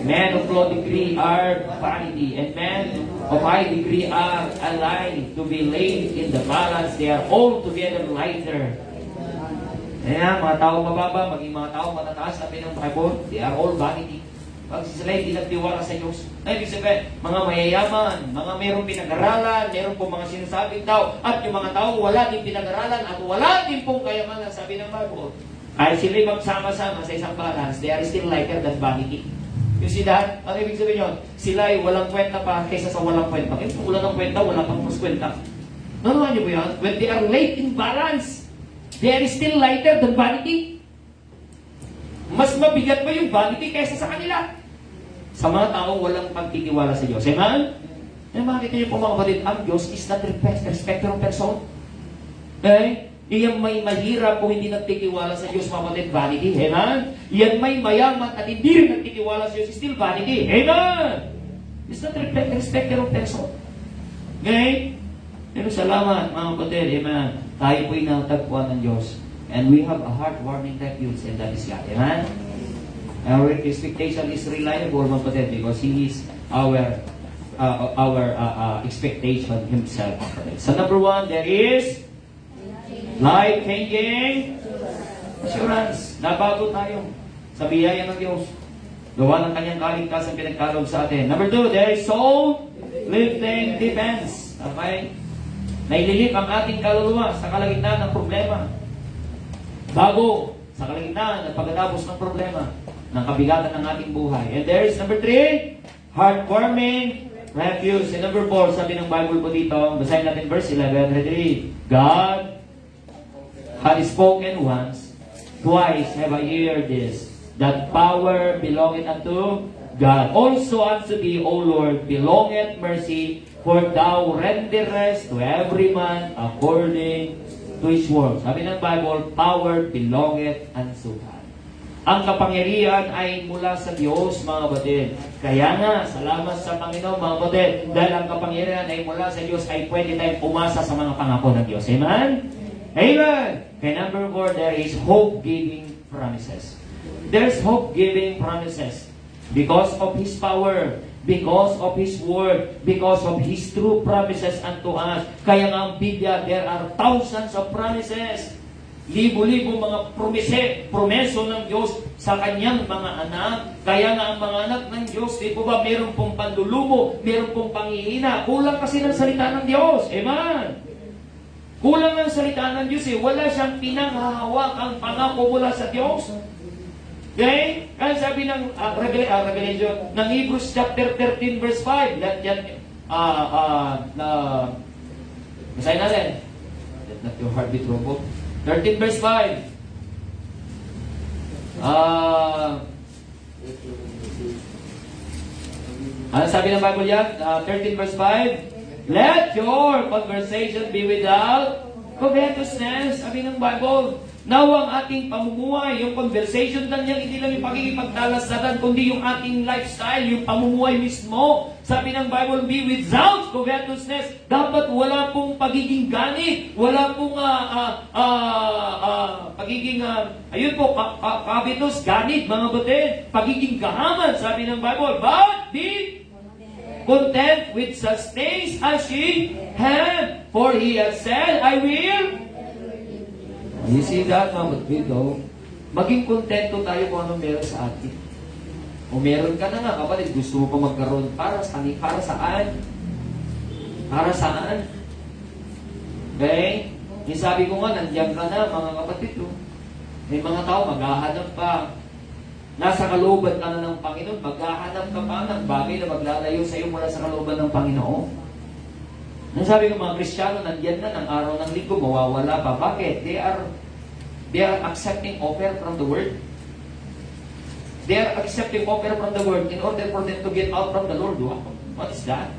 men of low degree are vanity, and men of high degree are alike to be laid in the balance. They are altogether lighter. Ayan, mga tao mababa, maging mga tao matataas, sabi ng Bible, they are all vanity. Pag sila hindi nagtiwala sa Diyos, na ibig sabihin, mga mayayaman, mga mayroong pinag-aralan, mayroong pong mga sinasabing tao, at yung mga tao wala din pinag-aralan, at wala din pong kayamanan, sabi ng Bible. Kahit sila'y magsama-sama sa isang balance, they are still lighter than vanity. You see that? Ang ibig sabihin yun, sila ay walang kwenta pa kaysa sa walang kwenta. Kaya kung wala ng kwenta, wala pang mas kwenta. Nanuhan niyo po yan? When they are laid in balance, they are still lighter than vanity. Mas mabigat pa yung vanity kaysa sa kanila. Sa mga taong walang pagtitiwala sa Diyos. Amen? Makikita niyo po mga kapatid, ang Diyos is not respecter of person. Okay? Iyan may mahirap kung hindi nagtitiwala sa Diyos, mga kapatid, vanity. Amen? Iyan may mayaman at hindi rin nagtitiwala sa Diyos, still vanity. Amen? It's not respecter of person. Okay? Pero salamat, mga kapatid. Amen? Tayo po'y natagpuan ng Diyos. And we have a heartwarming refuge, and that is God. Amen? Our expectation is reliable, mga kapatid, because He is our expectation Himself. Mga kapatid. So number 1, there is life-changing assurance. Nabago tayo sa biyaya ng Diyos. Gawa ng kanyang kaligtasan pinagkaloob sa atin. Number 2, there is soul-lifting defense. Okay? Naililip ang ating kaluluwa sa kalagitnaan ng problema. Bago sa kalagitnaan at pagkatapos ng problema, ng kabigatan ng ating buhay. And there is number 3, heartwarming refuge. And number 4, sabi ng Bible po dito, basahin natin verse 11, ready? God had spoken once, twice have I heard this, that power belongeth unto God. Also unto thee, O Lord, belongeth mercy, for thou renderest to every man according to his works. Sabi ng Bible, power belongeth unto God. Ang kapangyarihan ay mula sa Diyos, mga kapatid. Kaya nga, salamat sa Panginoon, mga kapatid, dahil ang kapangyarihan ay mula sa Diyos, ay pwede tayong umasa sa mga pangako ng Diyos. Amen? Amen! Kaya number 4, there is hope-giving promises. There's hope-giving promises. Because of His power, because of His word, because of His true promises unto us. Kaya nga ang Biblia, there are thousands of promises. Libo-libo mga promeso ng Diyos sa kanyang mga anak. Kaya nga ang mga anak ng Diyos, di po ba, meron pong panlulumo, meron pong panghihina. Kulang kasi ng salita ng Diyos. Amen? Kulang ng salita ng Diyos eh. Wala siyang pinanghahawak ang pangako mula sa Diyos. Okay? Kaya sabi ng Revelation, ng Hebrews chapter 13 verse 5, basahin natin. Let not your heart be troubled. 13 verse 5. Ano sabi ng Bible yan? 13 verse 5. Let your conversation be without covetousness. Sabi ng Bible, nawang ating pamumuhay, yung conversation lang yan, hindi lang yung pagkikipagdalasaran, kundi yung ating lifestyle, yung pamumuhay mismo. Sabi ng Bible, be without covetousness. Dapat wala pong pagiging ganit, wala pong pagiging, ayun po, covetous, ganit, mga batid, pagiging gahaman, sabi ng Bible. But be content with such things as ye have, for He has said, I will. You see that, mga batid, maging kontento tayo kung ano meron sa atin. O meron ka na nga, kapatid, gusto mo pa magkaroon para saan? Para saan? Okay? Yung sabi ko nga, nandiyan ka na, mga kapatid. May mga tao, maghahanap pa. Nasa kalooban ka na ng Panginoon, maghahanap ka pa ng bagay na maglalayo sa iyo mula sa kalooban ng Panginoon. Nang sabi ko, mga Kristiyano, nandiyan na, ng araw ng linggo, mawawala pa. Bakit? They are accepting offer from the Word. They are accepting offer from the Word in order for them to get out from the Lord. What is that?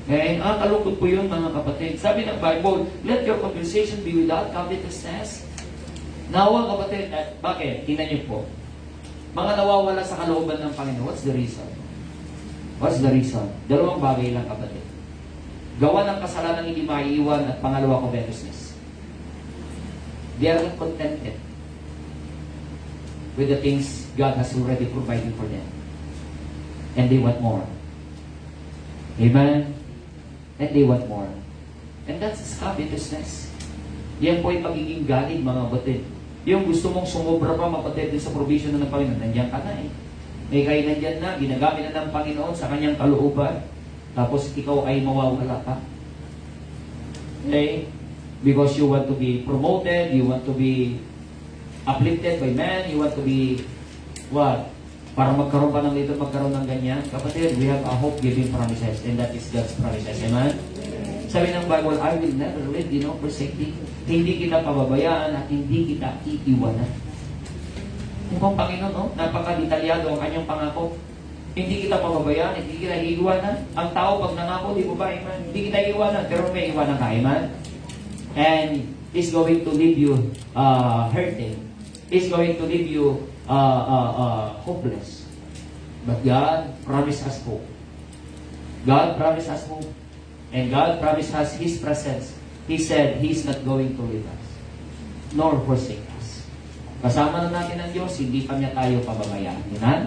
Okay? Kalungkot po yun, mga kapatid. Sabi ng Bible, let your conversation be without covetousness. Nawa, kapatid, bakit? Tingnan niyo po. Mga nawawala sa kalooban ng Panginoon. What's the reason? What's the reason? Dalawang bagay lang, kapatid. Gawa ng kasalanan hindi maiiwan at pangalawa, covetousness. They are not contented with the things God has already provided for them. And they want more. Amen? And they want more. And that's covetousness. Yan po ay pagiging galit, mga kapatid. Yung gusto mong sumobra pa, mapatid din sa provision ng Panginoon, nandiyan ka na eh. May kayo nandiyan na, ginagamit na ng Panginoon sa kanyang kalooban. Tapos ikaw ay mawawala ka. Okay? Because you want to be promoted, you want to be uplifted by man, you want to be, what? Para magkaroon pa ng ito, magkaroon ng ganyan. Kapatid, we have a hope-giving promises, and that is God's promises. Amen? Sabi ng Bible, I will never leave thee nor forsake thee. Hindi kita pababayaan at hindi kita iiwanan. Yung pang Panginoon, no? Napaka-detalyado ang kanyang pangako. Hindi kita pababayaan, hindi kita iiwanan. Ang tao pag nangako, di mo ba, amen? Hindi kita iiwanan, pero may iwanan ka, amen? And is going to leave you hurting. Is going to leave you hopeless. But God promised us hope. God promised us hope. And God promised us His presence. He said He's not going to leave us, nor forsake us. Kasama na natin ang Diyos, hindi pa niya tayo pababayaan. Amen?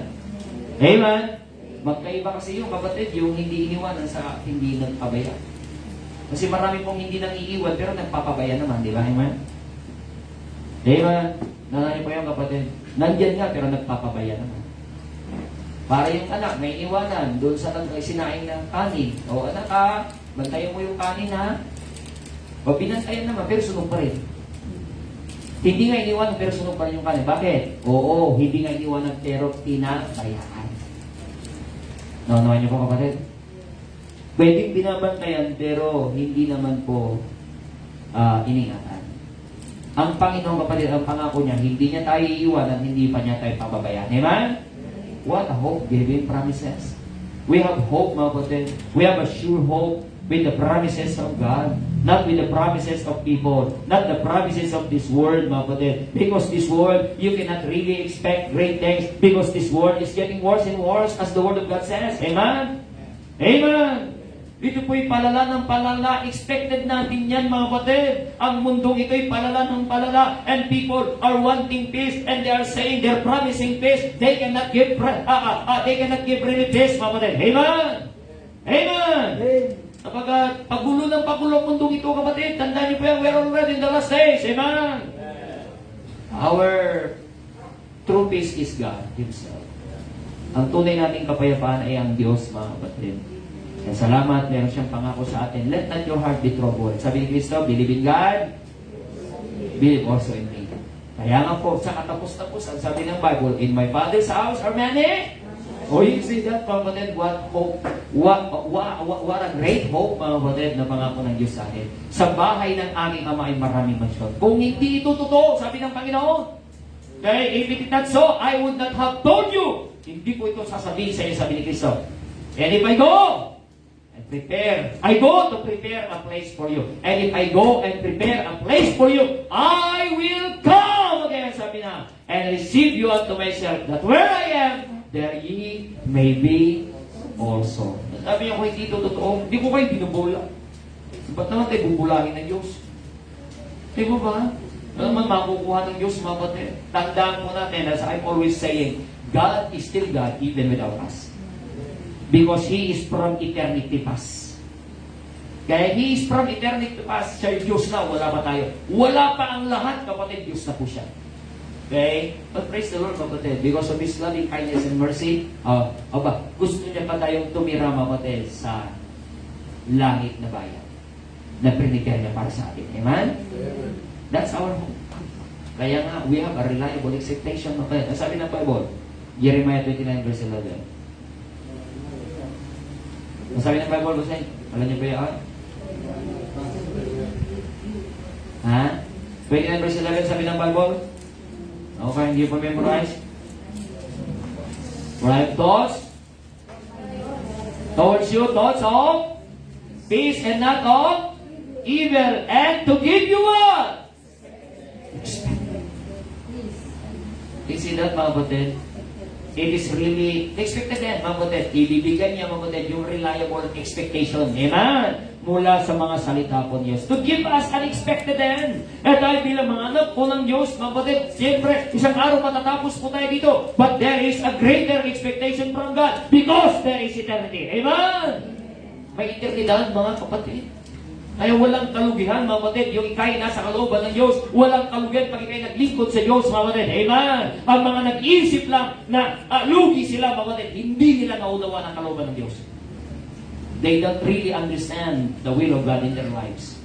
Amen? Magkaiba kasi yung kapatid, yung hindi iniwanan sa hindi nagpabaya. Kasi marami pong hindi nang iiwan, pero nagpapabaya naman, di ba? Amen? Amen? Nanay po yung kapatid. Nandyan nga, pero nagpapabaya naman. Para yung anak, may iwanan doon sa sinaing ng kanin. O anak bantayan mo yung kanin ha. O binantayan naman, pero sunog pa rin. Hindi nga iniwanan, pero sunog pa rin yung kanin. Bakit? Oo, hindi nga iniwanan, pero pinabayaan. Naunawaan niyo po kapatid? Pwedeng binabantayan, pero hindi naman po iningatan. Ang Panginoon kapatid, ang pangako niya, hindi niya tayo iiwanan, hindi pa niya tayo pababayaan. Amen? What a hope-giving promises. We have hope, mga kapatid. We have a sure hope with the promises of God. Not with the promises of people. Not the promises of this world, mga kapatid. Because this world, you cannot really expect great things. Because this world is getting worse and worse as the Word of God says. Amen? Amen! Ito po'y palala ng palala. Expected natin yan, mga kapatid. Ang mundong ito'y palala ng palala. And people are wanting peace. And they are saying they're promising peace. They cannot give really peace, mga kapatid. Amen! Amen! Kapag pagulo ng pagulo ang mundong ito, kapatid, tandaan niyo po yan, we're already in the last days. Amen! Our true peace is God Himself. Ang tunay nating kapayapaan ay ang Diyos, mga kapatid. Kaya salamat, meron siyang pangako sa atin. Let not your heart be troubled. Sabi ni Kristo, believe in God, believe also in me. Kaya nga po, sa katapos-tapos, ang sabi ng Bible, in my Father's house are many. Oh, you see that, mga kapatid, what hope, what a great hope, mga kapatid, na pangako ng Diyos sa atin. Sa bahay ng aming Ama ay maraming mansyon. Kung hindi ito totoo, sabi ng Panginoon, okay, if it is not so, I would not have told you. Hindi ko ito sasabihin sa iyo, sabi ni Kristo. And if I go, I go to prepare a place for you. And if I go and prepare a place for you, I will come again, sabi na, and receive you unto myself, that where I am, there ye may be also. Sabi niya, kung hindi ito totoo, hindi ko kayo binubula. Ba't naman tayo bubulahin ng Diyos? Di ba ba? Ano naman makukuha ng Diyos, mga kapatid? Tandaan po natin, as I'm always saying, God is still God even without us. Because He is from eternity past. Kaya He is from eternity past. Siya Diyos na, wala pa tayo. Wala pa ang lahat, kapatid, Diyos na po siya. Okay? But praise the Lord, kapatid. Because of His loving kindness and mercy, gusto niya pa tayong tumira, kapatid, sa langit na bayan na prinigyan niya para sa atin. Amen? That's our hope. Kaya nga, we have a reliable expectation. Ang sabi ng Bible, Jeremiah 29 verse 11. Ang sabi ng Bible, Bosay, alam niyo ba yan? Ha? 29 verse 11, sabi ng Bible? Okay, hindi pa memorize? Right, thoughts? Towards you, thoughts of peace and not of evil. And to give you what? You see that, mga kapatid? it is really expected din, mga kapatid. Ibibigay niya, mga kapatid, yung reliable expectation. Amen? Mula sa mga salita po niya. To give us unexpected din. At tayo bilang mga anak po ng Diyos, mga kapatid, siyempre, isang araw matatapos po tayo dito. But there is a greater expectation from God because there is eternity. Amen? May eternidad, mga kapatid. Ay walang kalugihan, mga kapatid. Yung ikay nasa kalooban ng Diyos, walang kalugihan pag ikay naglingkod sa Diyos, mga kapatid. Amen? Ang mga nag-iisip lang na lugi sila, mga kapatid, hindi nila naunawa ng kalooban ng Diyos. They don't really understand the will of God in their lives.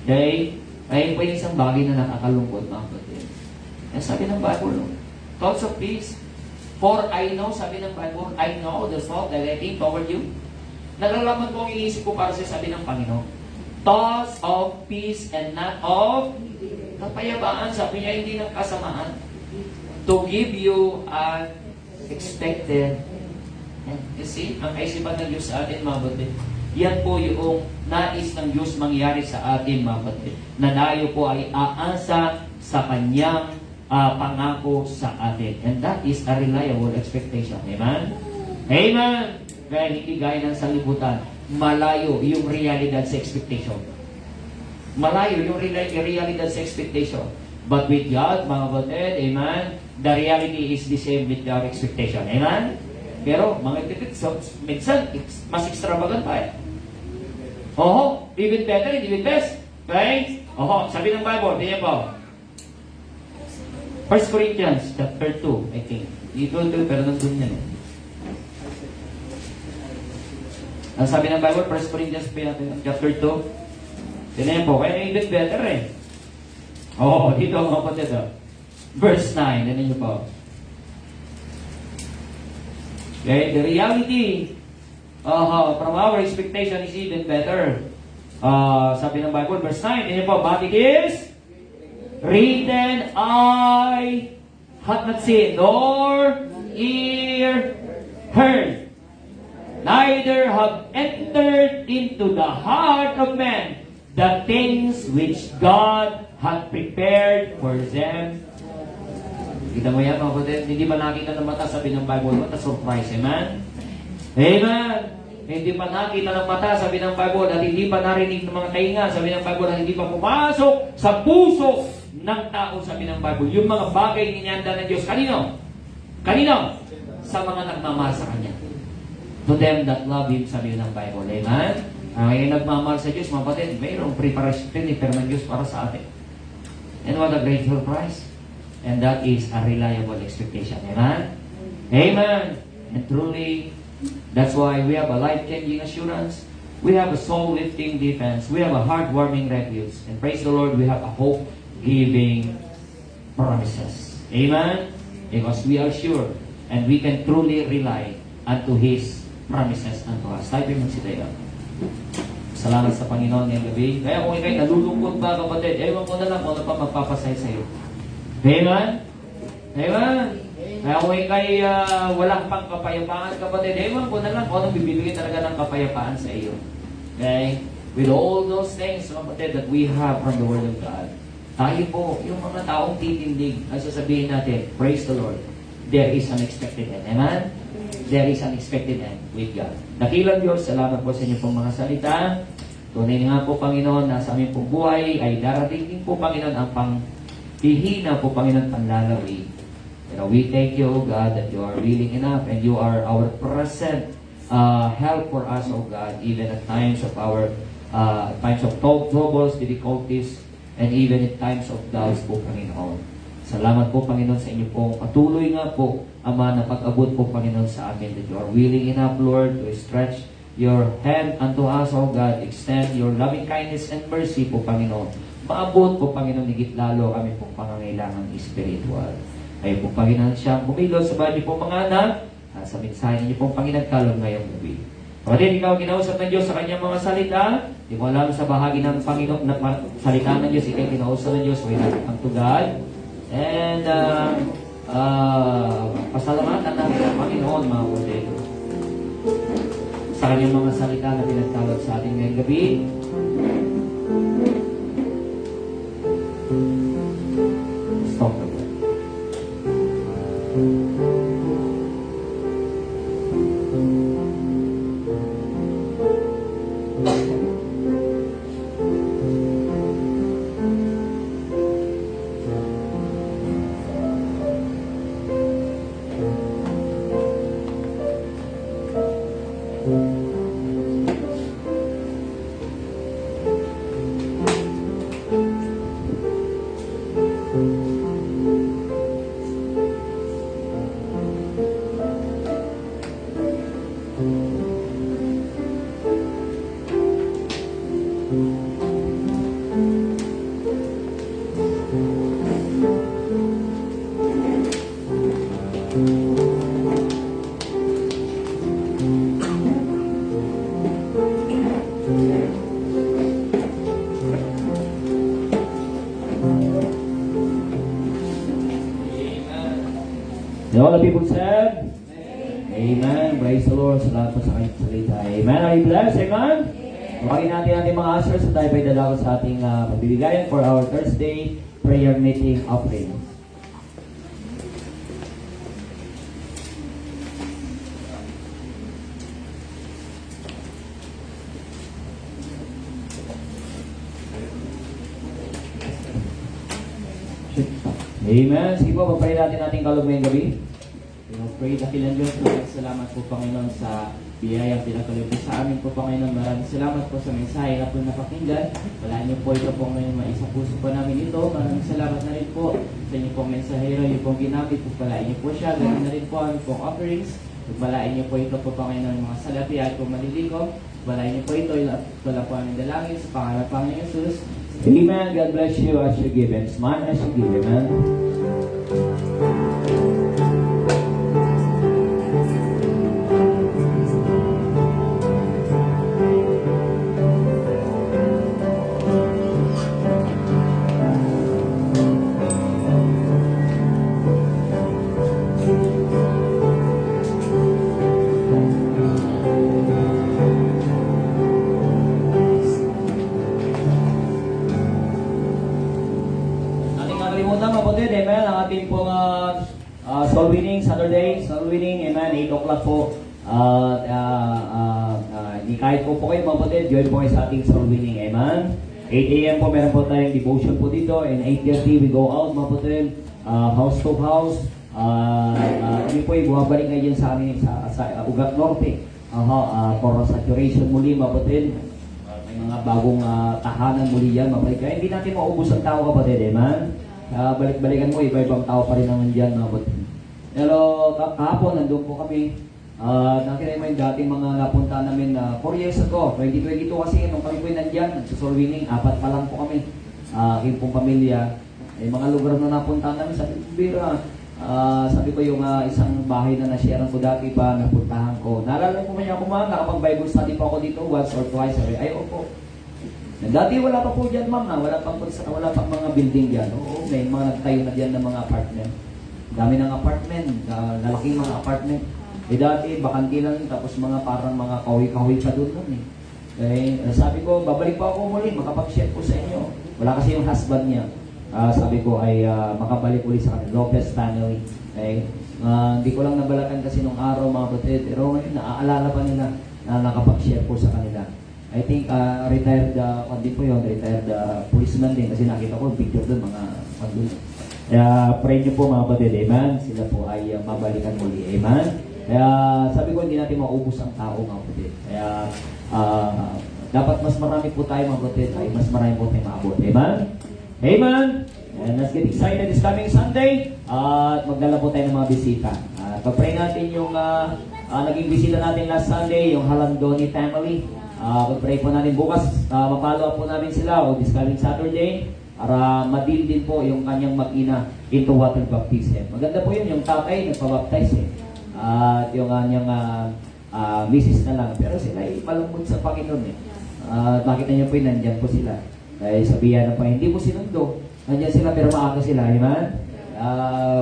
Okay? Ay pa yung isang bagay na nakakalungkot, mga kapatid. Yan sabi ng Bible, thoughts of peace. For I know, sabi ng Bible, I know the thought that I think toward you. Nalalaman ko ang iniisip ko para sa sabi ng Panginoon. Thoughts of peace and not of kapayapaan. Sabi niya, hindi ng kasamaan. To give you an expected. You see, ang kaisipan ng Diyos sa atin, mga kapatid. Yan po yung nais ng Diyos mangyari sa atin, mga kapatid. Na tayo po ay aasa sa Kanyang pangako sa atin. And that is a reliable expectation. Amen? Amen! Kaya hindi gaya ng sanlibutan. Malayo yung realidad sa expectation. Malayo yung realidad sa expectation. But with God, mga kapatid, amen, the reality is the same with our expectation. Amen? Pero, mga kapatid, minsan, mas extravagant pa eh. Oho, even better, even best. Right? Oho, sabi ng Bible, tingnan po. 1 Corinthians chapter 2, I think. Dito, pero nandun yan eh. Ang sabi ng Bible, 1 Corinthians chapter 2. Tingnan po, kaya even better eh. Oo, dito mga kapatid. Verse 9, tingnan niyo po. Okay, the reality from our expectation is even better. Sabi ng Bible, verse 9, tingnan po, but it is written, eye hath not seen, nor ear heard, neither have entered into the heart of man the things which God hath prepared for them. Kita mo yan, mga kapatid? Hindi ba nakita ng mata, sabi ng Bible, what a surprise, amen? Amen! Hindi pa nakita ng mata, sabi ng Bible, at hindi pa narinig ng mga tainga, sabi ng Bible, at hindi pa pumasok sa puso ng tao, sabi ng Bible. Yung mga bagay ninyanda ng Diyos, kanino? Kanino? Sa mga nagmamahal sa Kanya. To them that love Him, sabi ng Bible. Amen? Ang nagmamahal sa Diyos, mga kapatid, mayroong preparation ng Diyos para sa atin. And what a great surprise. And that is a reliable expectation. Amen? Amen! And truly, that's why we have a life-changing assurance. We have a soul-lifting defense. We have a heart-warming refuge. And praise the Lord, we have a hope-giving promises. Amen? Because we are sure and we can truly rely unto His promises unto us. Tayo magsitayo. Salamat sa Panginoon ngayong gabi. Kaya kung ikay nalulungkot ba, kapatid, ewan ko na lang kung ano pa magpapasay sa iyo. Amen? Amen? Kaya kung ikay walang pang kapayapaan, kapatid, ewan ko na lang kung anong bibigay talaga ng kapayapaan sa iyo. Okay? With all those things, kapatid, that we have from the Word of God, tayo po, yung mga taong titindig, ay sasabihin natin, praise the Lord, there is an expected end. Amen? There is an expected end with God. Dakilang Diyos, salamat po sa inyo pong mga salita. Tunay nga po, Panginoon, na sa aming pong buhay ay darating din po, Panginoon, ang panghihina po, Panginoon, panlalawi. Pero we thank you, O God, that you are willing enough and you are our present help for us, O God, even at times of troubles, difficulties, and even in times of doubts po, Panginoon. Salamat po, Panginoon, sa inyo po. Patuloy nga po, Ama, na pag-abot po, Panginoon, sa amin, that you are willing enough, Lord, to stretch your hand unto us, O God. Extend your loving kindness and mercy po, Panginoon. Maabot po, Panginoon, higit lalo kami pong pangangailangan spiritual. Kayo po, Panginoon, siyang bumilod sa bahay niyo po, mga anak, at sa mensahe niyo pong Panginoon ngayong gabi. Kapatid, ikaw kinausap ng Diyos sa kanyang mga salita. Di mo alam sa bahagi ng Panginoon na salita ng Diyos, ikaw kinausap ng Diyos, way natin to God. And pasalamatan natin ang Panginoon, mga kapatid, sa kanyang mga salita na pinagtawag sa ating ngayong gabi. Stop the And all the people said, Amen. Praise the Lord. Salamat po sa kanyang salita. Amen. Are you blessed? Amen? Pagpagin natin ating mga ushers at tayo pa'y dadako sa ating pagbibigayan for our Thursday prayer meeting offering. Amen. Sige po, pagpray natin ating kaloob ngayong gabi. Pray dakilan Diyos, maraming salamat po Panginoon sa biyayang pinatuloy po sa amin po Panginoon. Maraming salamat po sa mensahe na po napakinggan. Wala niyo po ito po ngayon maisa puso po namin ito. Maraming salamat na rin po sa inyo pong mensahero, yung pong ginamit. Pagpalain niyo po siya. Ganun na rin po ang pong offerings. Pagpalain niyo po ito po Panginoon, mga salapi at po malilikom. Pagpalain niyo po ito. Wala po aming dalangin sa pangalan ng Panginoon Jesus. Amen. God bless you as you give and smile as you give. Amen. Ating nakalimutan kapatid, amen, ang ating pong soul winning Saturday, soul winning, amen, 8 o'clock po. Hindi kahit po kayo kapatid, join po kayo sa ating soul winning, amen. 8 a.m. po, meron po tayong devotion po dito, and 8:30 we go out kapatid, house to house. Kami po ay bumabalik ngayon sa amin sa Ugat Norte, for saturation muli kapatid. May mga bagong tahanan muli yan, mabalik. Kaya hindi natin maubos ang tao kapatid, amen. Balik-balikan mo, iba-ibang tao pa rin naman dyan, kapatid. Pero kahapon, nandun po kami. Nakita mo yung dating mga napunta namin 4 years ago, 2022 kasi, nung kami po yung nandyan, nagsusol winning, 4 pa lang po kami. Aking pong pamilya. Mga lugar na napunta namin, sabi ko yung isang bahay na na-sharean ko dati pa, napuntahan ko. Naalala ko niya ako nakapag-Bible study pa ako dito once or twice. Ay, opo. Dati wala pa po dyan, ma'am. Wala pang mga building dyan. Oo, may mga nagtayo na dyan ng mga apartment. Dami ng apartment, lalaking mga apartment. Dati, bakanti lang, tapos parang mga kahoy-kahoy pa doon nun eh. Sabi ko, babalik pa ako muli, makapag-share ko sa inyo. Wala kasi yung husband niya. Sabi ko ay makabalik ulit sa kanila, Lopez family. Hindi ko lang nabalakan kasi nung araw mga kapatid, pero ngayon naaalala pa nila na nakapag-share po sa kanila. I think retired din po yun, retired policeman din kasi nakita ko picture doon mga pandun. Kaya pray niyo po mga kapatid, amen. Sila po ay mabalikan muli, amen. Kaya sabi ko hindi natin maubos ang tao mga kapatid. Kaya dapat mas marami po tayo mga kapatid, ay mas marami po tayo maabot, amen. Amen. And let's get excited this coming Sunday. At magdala po tayo ng mga bisita. Pag-pray natin yung naging bisita natin last Sunday, yung Halandoni family. Pag-pray po natin bukas, mapalo po namin sila o this coming Saturday para madil din po yung kanyang mag-ina into water baptism. Maganda po yun, yung tatay nagpabaptize eh. At yung kanyang misis na lang. Pero sila ay malungkot sa Panginoon eh. Nakita niyo po yun, nandyan po sila. Dahil sabihan na pa, hindi mo sinundo. Nandiyan sila pero maaga sila, amen?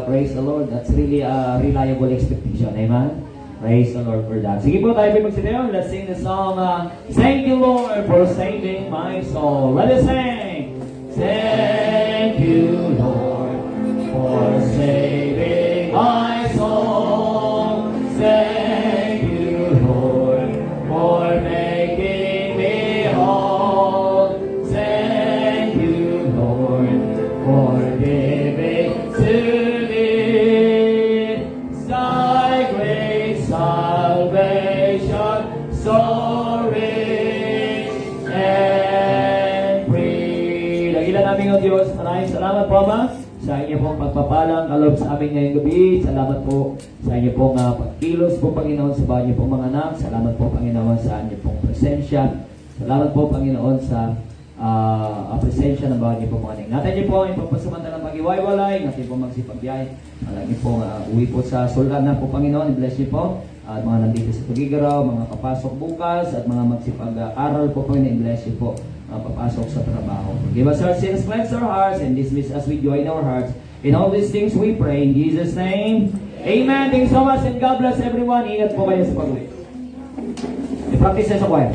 Praise the Lord. That's really a reliable expectation, amen? Praise the Lord for that. Sige po, tayo po magsitayo. Let's sing the song, Thank you, Lord, for saving my soul. Let us sing. Thank you, Lord, for saving my soul. Thank you, Lord, for making me whole. Thank you, Lord, for giving to me thy great salvation, so rich and free. Dakilan namin ang Diyos. Maraming salamat po, Ama, sa inyo pong pagpapalang kaloob sa amin ngayong gabi. Salamat po sa inyo pong pagkilos po, Panginoon, sa bahay niyo pong mga anak. Salamat po, Panginoon, sa inyo pong presensya. Salamat po, Panginoon, sa presensya ng bawat niyo po mga ning. Natin niyo po ang ipagpasamantalang pag-iwaiwalay, natin po magsipagbiyahe. Lagi po uwi po sa sultan na po Panginoon, bless niyo po. At mga nandito sa pagigaraw, mga papasok bukas, at mga magsipag-aral po Panginoon, bless niyo po. Papasok sa trabaho. Give us our sins, cleanse our hearts, and dismiss us with joy in our hearts. In all these things we pray in Jesus' name. Amen. Thanks so much and God bless everyone. Ingat po kayo sa pag-uwi. I-practice na sa choir.